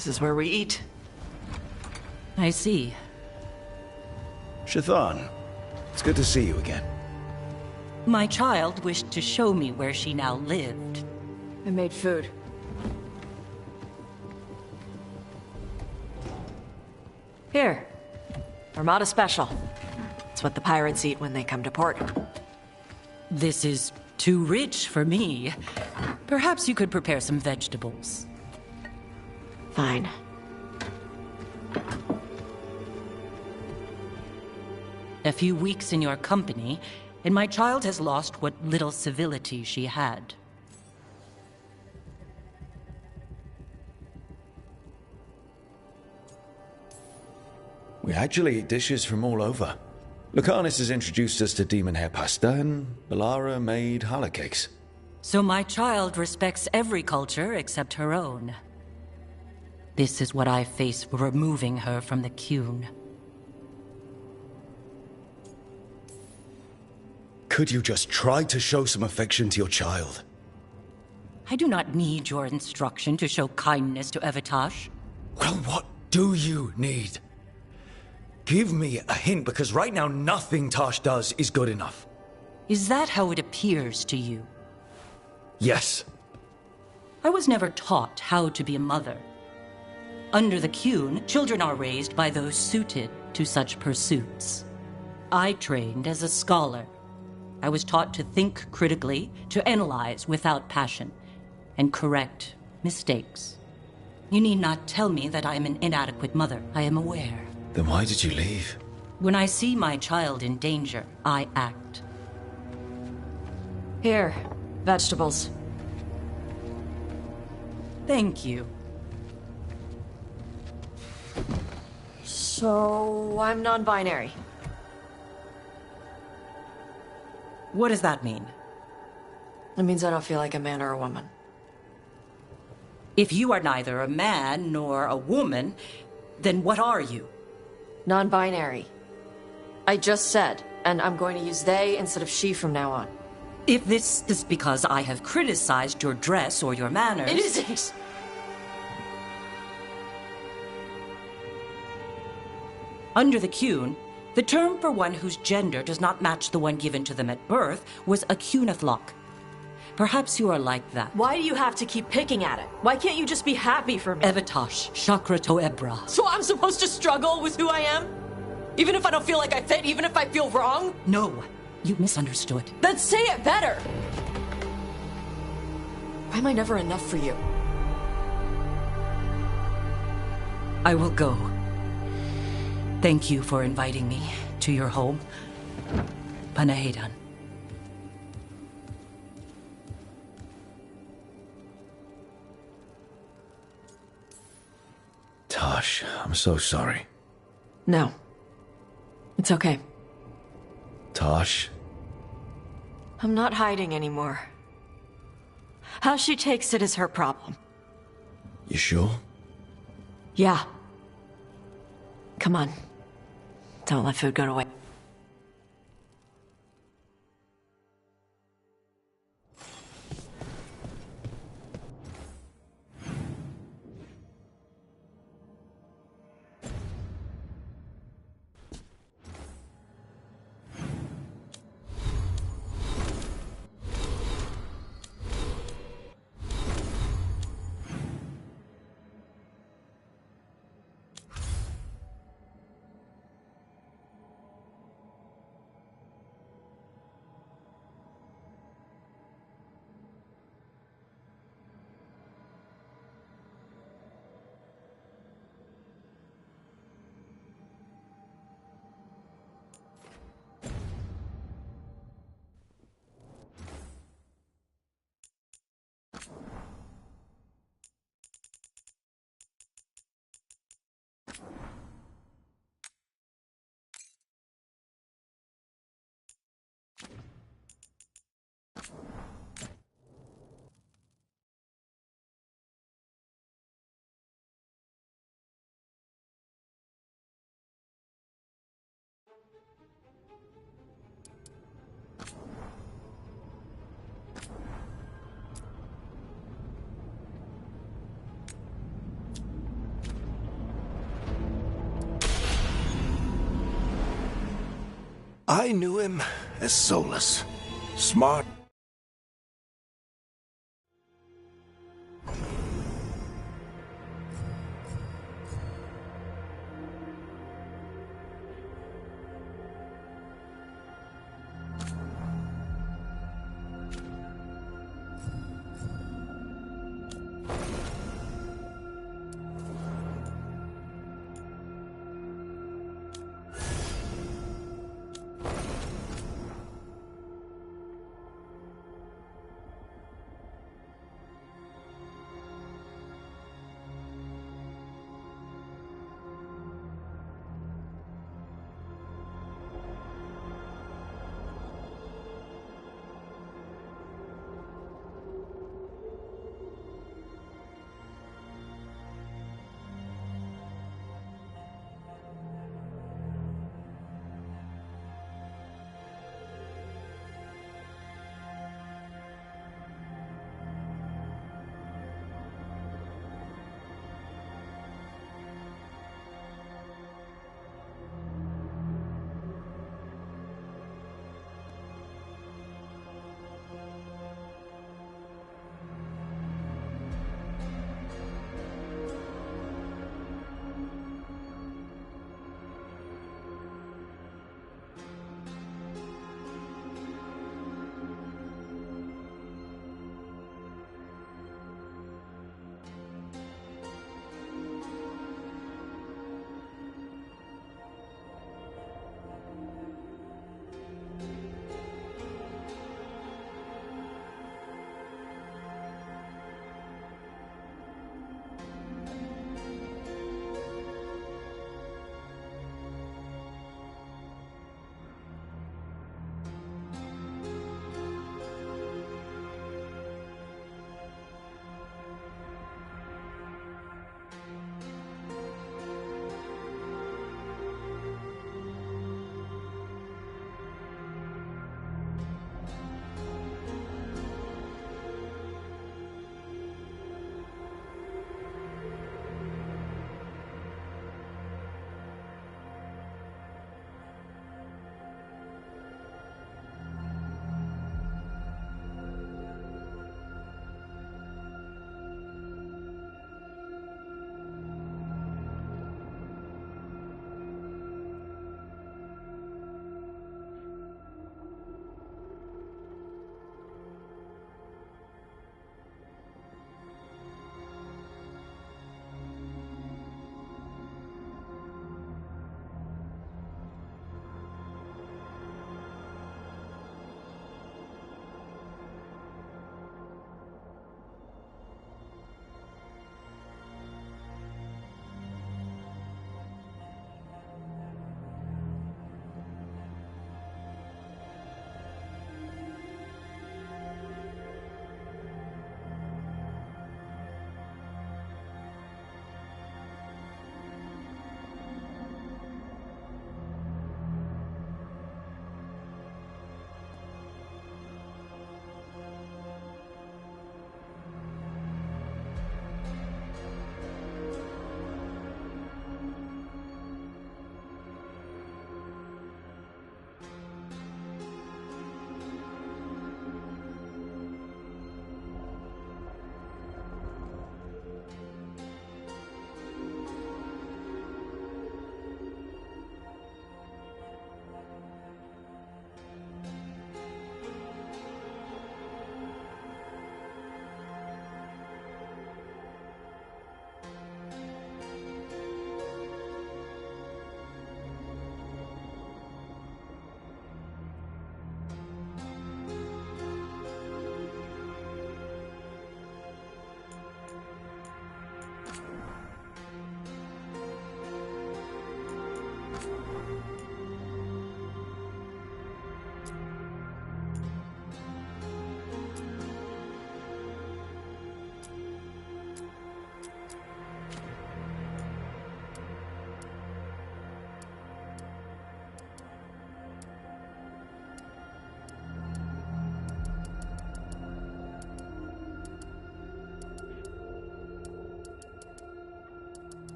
S9: This is where we eat.
S11: I see.
S15: Shathan, it's good to see you again.
S11: My child wished to show me where she now lived.
S9: I made food. Here. Armada Special. It's what the pirates eat when they come to port.
S11: This is too rich for me. Perhaps you could prepare some vegetables.
S9: Fine.
S11: A few weeks in your company, and my child has lost what little civility she had.
S15: We actually eat dishes from all over. Lucanus has introduced us to demon hair pasta, and Balara made challah cakes.
S11: So my child respects every culture except her own. This is what I face for removing her from the Qun.
S15: Could you just try to show some affection to your child?
S11: I do not need your instruction to show kindness to Evitash.
S15: Well, what do you need? Give me a hint, because right now nothing Tash does is good enough.
S11: Is that how it appears to you?
S15: Yes.
S11: I was never taught how to be a mother. Under the Qun, children are raised by those suited to such pursuits. I trained as a scholar. I was taught to think critically, to analyze without passion, and correct mistakes. You need not tell me that I am an inadequate mother. I am aware.
S15: Then why did you leave?
S11: When I see my child in danger, I act.
S9: Here, vegetables.
S11: Thank you.
S9: So, I'm non-binary.
S11: What does that mean?
S9: It means I don't feel like a man or a woman.
S11: If you are neither a man nor a woman, then what are you?
S9: Non-binary. I just said, and I'm going to use they instead of she from now on.
S11: If this is because I have criticized your dress or your manners...
S9: It isn't!
S11: Under the Qun, the term for one whose gender does not match the one given to them at birth was a Qunathlok. Perhaps you are like that.
S9: Why do you have to keep picking at it? Why can't you just be happy for me?
S11: Evitash, Chakra Toebra.
S9: So I'm supposed to struggle with who I am? Even if I don't feel like I fit, even if I feel wrong?
S11: No, you misunderstood.
S9: Then say it better! Why am I never enough for you?
S11: I will go. Thank you for inviting me to your home. Panahedan.
S15: Tash, I'm so sorry.
S9: No. It's okay.
S15: Tash?
S9: I'm not hiding anymore. How she takes it is her problem.
S15: You sure?
S9: Yeah. Come on. Don't let food go to waste.
S22: I knew him as Solus. Smart.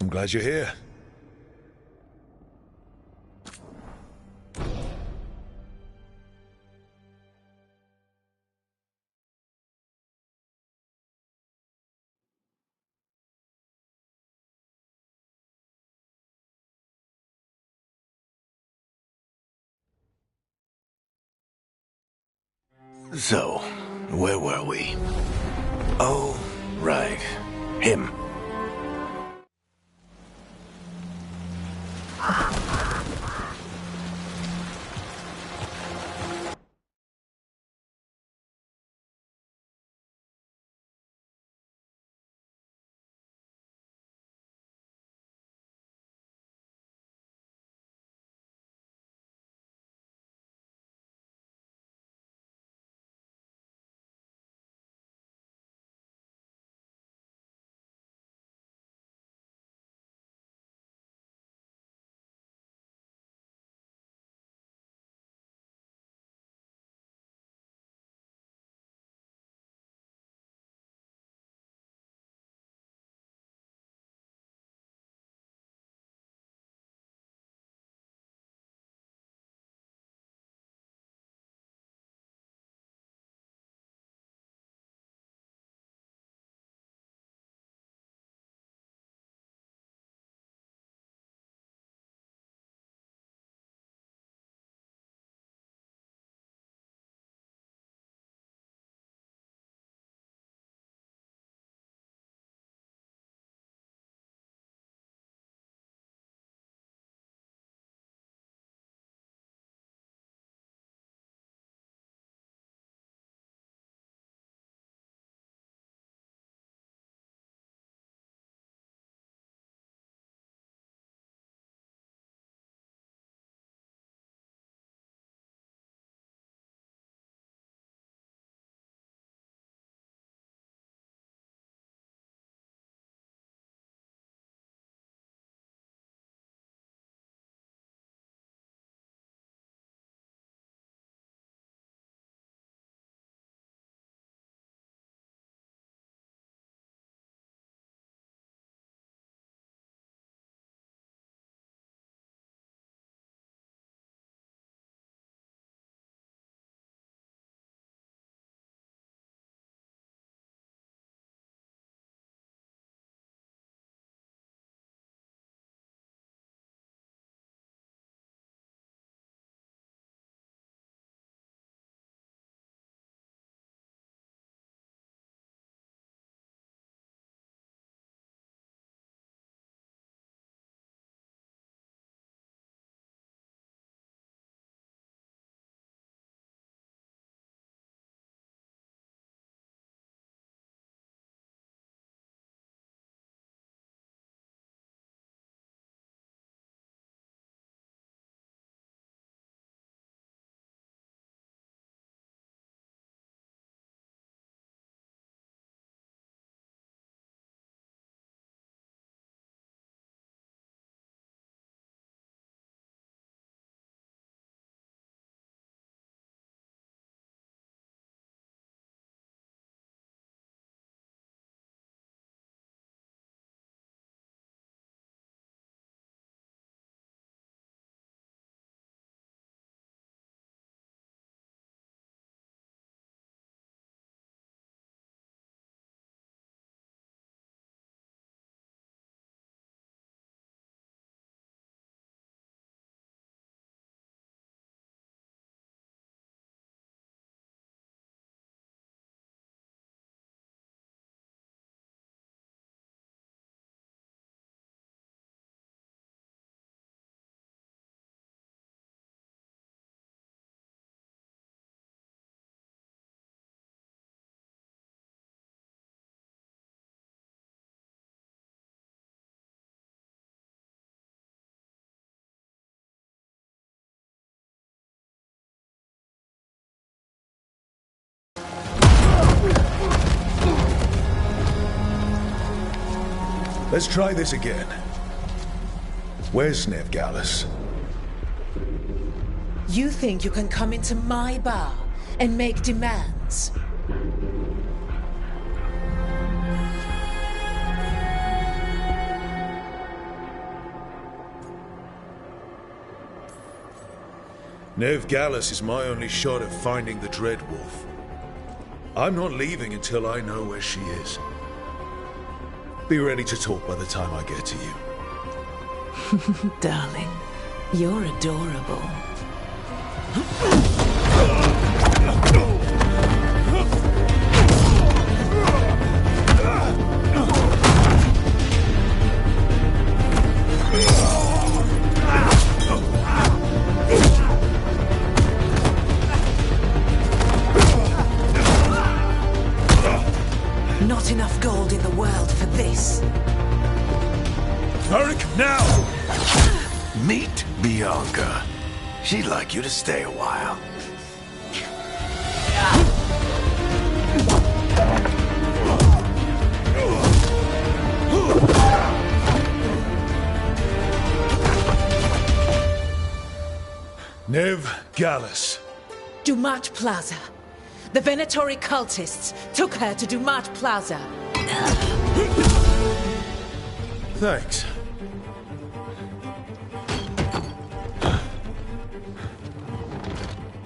S14: I'm glad you're here.
S22: So, where were we? Oh, right. Him.
S14: Let's try this again. Where's Nev Gallus?
S17: You think you can come into my bar and make demands?
S14: Nev Gallus is my only shot at finding the Dread Wolf. I'm not leaving until I know where she is. Be ready to talk by the time I get to you.
S17: Darling, you're adorable. Not enough gold in the world for this.
S14: Varric, now!
S22: Meet Bianca. She'd like you to stay a while.
S14: Nev Gallus.
S17: Dumat Plaza. The Venatori cultists took her to Dumat Plaza.
S14: Thanks.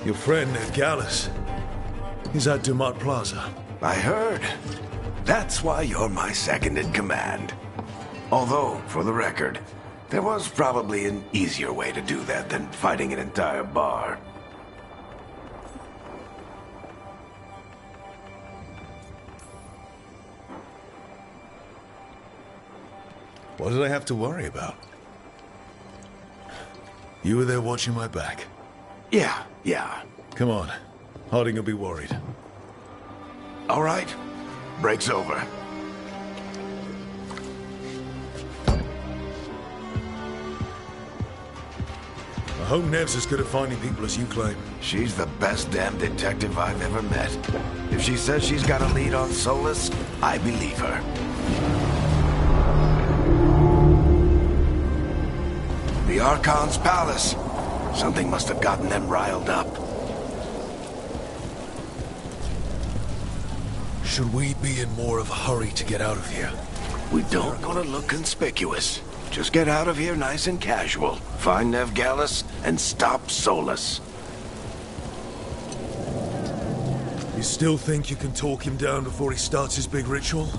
S14: Your friend Nev Gallus. He's at Dumat Plaza.
S22: I heard. That's why you're my second in command. Although, for the record, there was probably an easier way to do that than fighting an entire bar.
S14: What did I have to worry about? You were there watching my back.
S22: Yeah.
S14: Come on. Harding will be worried.
S22: All right. Break's over.
S14: I hope Nev's as good at finding people as you claim.
S22: She's the best damn detective I've ever met. If she says she's got a lead on Solus, I believe her. The Archon's palace. Something must have gotten them riled up.
S14: Should we be in more of a hurry to get out of here?
S22: We don't want to look conspicuous. Just get out of here nice and casual. Find Nev Gallus and stop Solus.
S14: You still think you can talk him down before he starts his big ritual?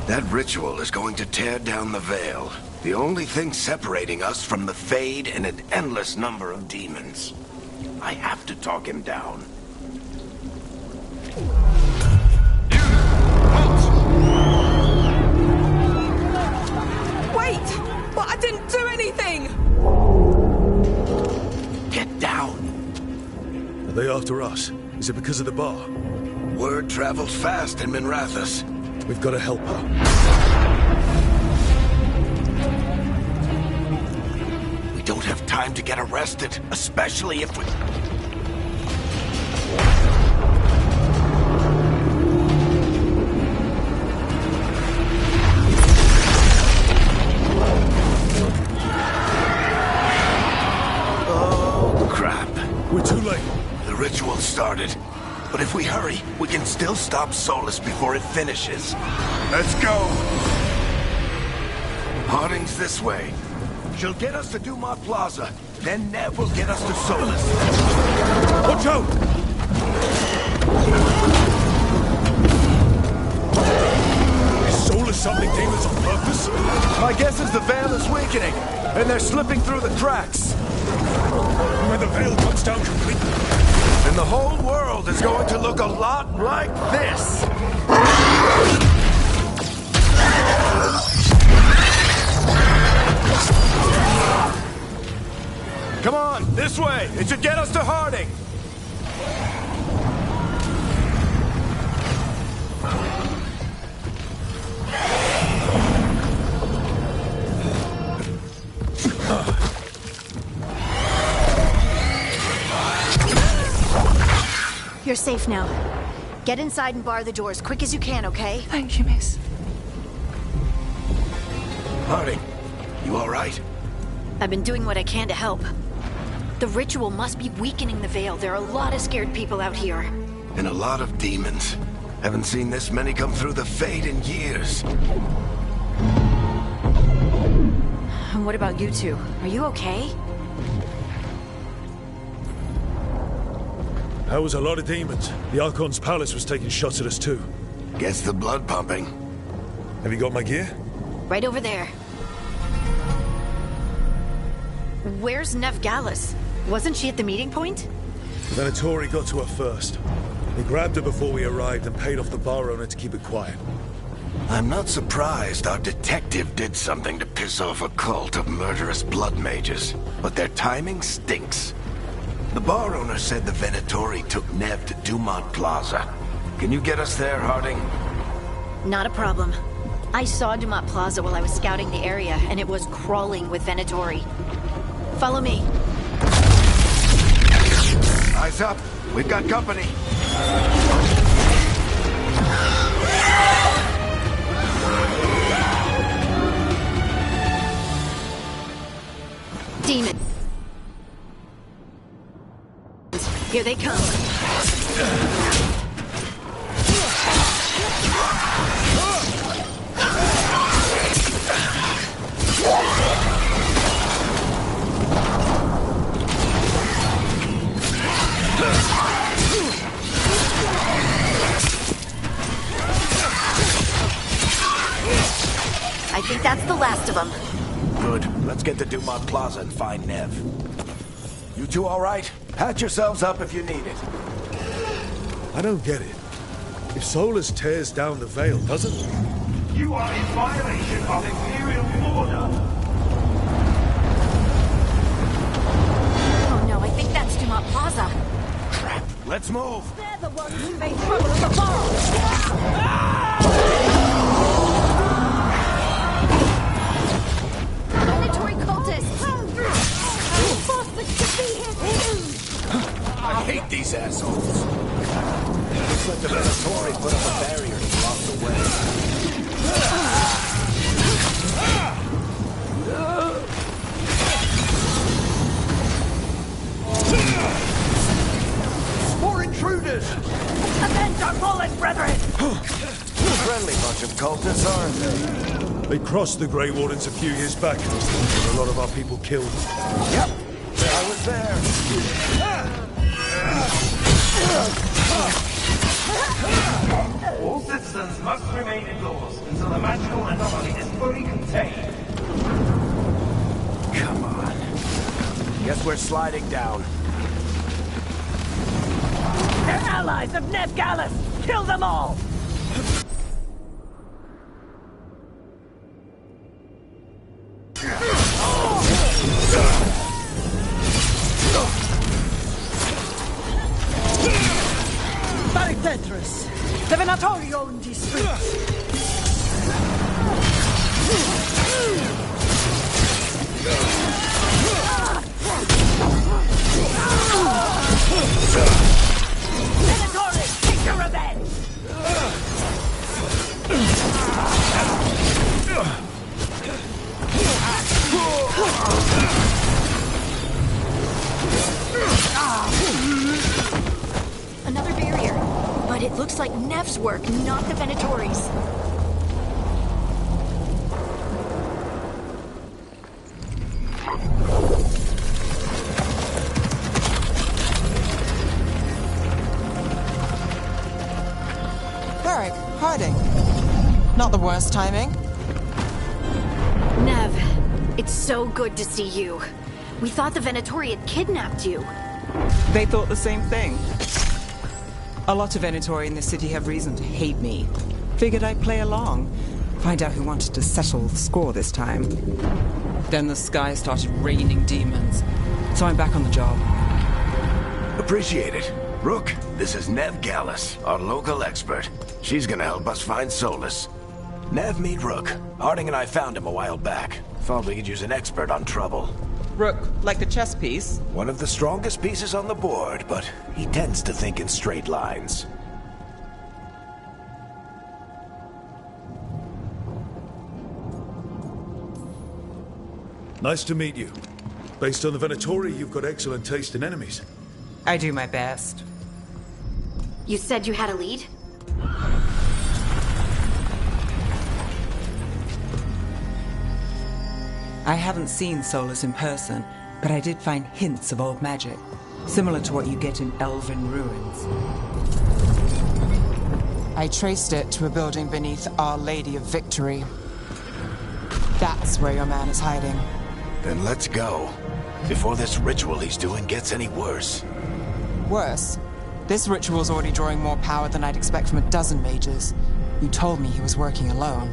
S22: That ritual is going to tear down the veil. The only thing separating us from the Fade and an endless number of demons. I have to talk him down.
S17: Wait! But I didn't do anything!
S22: Get down!
S14: Are they after us? Is it because of the bar?
S22: Word travels fast in Minrathous.
S14: We've got to help her.
S22: We don't have time to get arrested, especially if we... Oh, crap.
S14: We're too late.
S22: The ritual started. But if we hurry, we can still stop Solus before it finishes. Let's go! Harding's this way. She'll get us to Dumat Plaza. Then Nev will get us to Solus.
S14: Watch out! Is Solus summoning demons on purpose?
S22: My guess is the veil is weakening, and they're slipping through the cracks.
S14: When the veil comes down completely,
S22: and the whole world is going to look a lot like this. Come on, this way. It should get us to Harding.
S1: You're safe now. Get inside and bar the doors quick as you can, okay?
S17: Thank you, miss.
S22: Harding, you all right?
S1: I've been doing what I can to help. The ritual must be weakening the Veil. There are a lot of scared people out here.
S22: And a lot of demons. Haven't seen this many come through the Fade in years.
S1: And what about you two? Are you okay?
S14: That was a lot of demons. The Archon's palace was taking shots at us too.
S22: Gets the blood pumping.
S14: Have you got my gear?
S1: Right over there. Where's Nev Gallus? Wasn't she at the meeting point?
S14: The Venatori got to her first. They grabbed her before we arrived and paid off the bar owner to keep it quiet.
S22: I'm not surprised our detective did something to piss off a cult of murderous blood mages, but their timing stinks. The bar owner said the Venatori took Nev to Dumont Plaza. Can you get us there, Harding?
S1: Not a problem. I saw Dumont Plaza while I was scouting the area, and it was crawling with Venatori. Follow me.
S22: Eyes up. We've got company.
S1: Demon. Here they come. I think that's the last of them.
S22: Good. Let's get to Dumont Plaza and find Nev. You two all right? Patch yourselves up if you need it.
S14: I don't get it. If Solus tears down the Veil, doesn't it?
S2: You are in violation of Imperial order.
S1: Oh no, I think that's Dumont Plaza.
S22: Crap. Let's move.
S3: They're the ones who made trouble at the bar.
S1: Venatori cultists!
S22: I hate these assholes. Looks like the Venatori put up a barrier to block the way.
S19: More intruders!
S3: Avenge our fallen brethren!
S22: Friendly bunch of cultists, aren't they?
S14: They crossed the Grey Wardens a few years back. With a lot of our people killed.
S22: Yep. I was there.
S2: All citizens must remain indoors until the magical anomaly is fully contained.
S22: Come on. Guess we're sliding down.
S3: They're allies of Nev Gallus! Kill them all! Tetris, the Venatori own these streets. Venatori, take your revenge!
S1: Another barrier. But it looks like Nev's work, not the Venatori's.
S16: Varric, Harding. Not the worst timing.
S1: Nev, it's so good to see you. We thought the Venatori had kidnapped you.
S16: They thought the same thing. A lot of Venatori in the city have reason to hate me. Figured I'd play along. Find out who wanted to settle the score this time. Then the sky started raining demons. So I'm back on the job.
S22: Appreciate it. Rook, this is Nev Gallus, our local expert. She's gonna help us find Solus. Nev, meet Rook. Harding and I found him a while back. Thought we could use an expert on trouble.
S16: Rook, like the chess piece?
S22: One of the strongest pieces on the board, but he tends to think in straight lines.
S14: Nice to meet you. Based on the Venatori, you've got excellent taste in enemies.
S16: I do my best.
S1: You said you had a lead?
S16: I haven't seen Solus in person, but I did find hints of old magic, similar to what you get in elven ruins. I traced it to a building beneath Our Lady of Victory. That's where your man is hiding.
S22: Then let's go. Before this ritual he's doing gets any worse.
S16: Worse? This ritual's already drawing more power than I'd expect from a dozen mages. You told me he was working alone.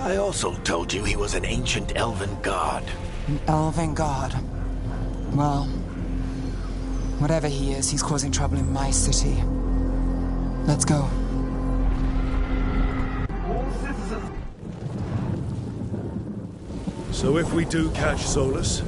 S22: I also told you he was an ancient elven god.
S16: An elven god? Well, whatever he is, he's causing trouble in my city. Let's go.
S14: So if we do catch Solus,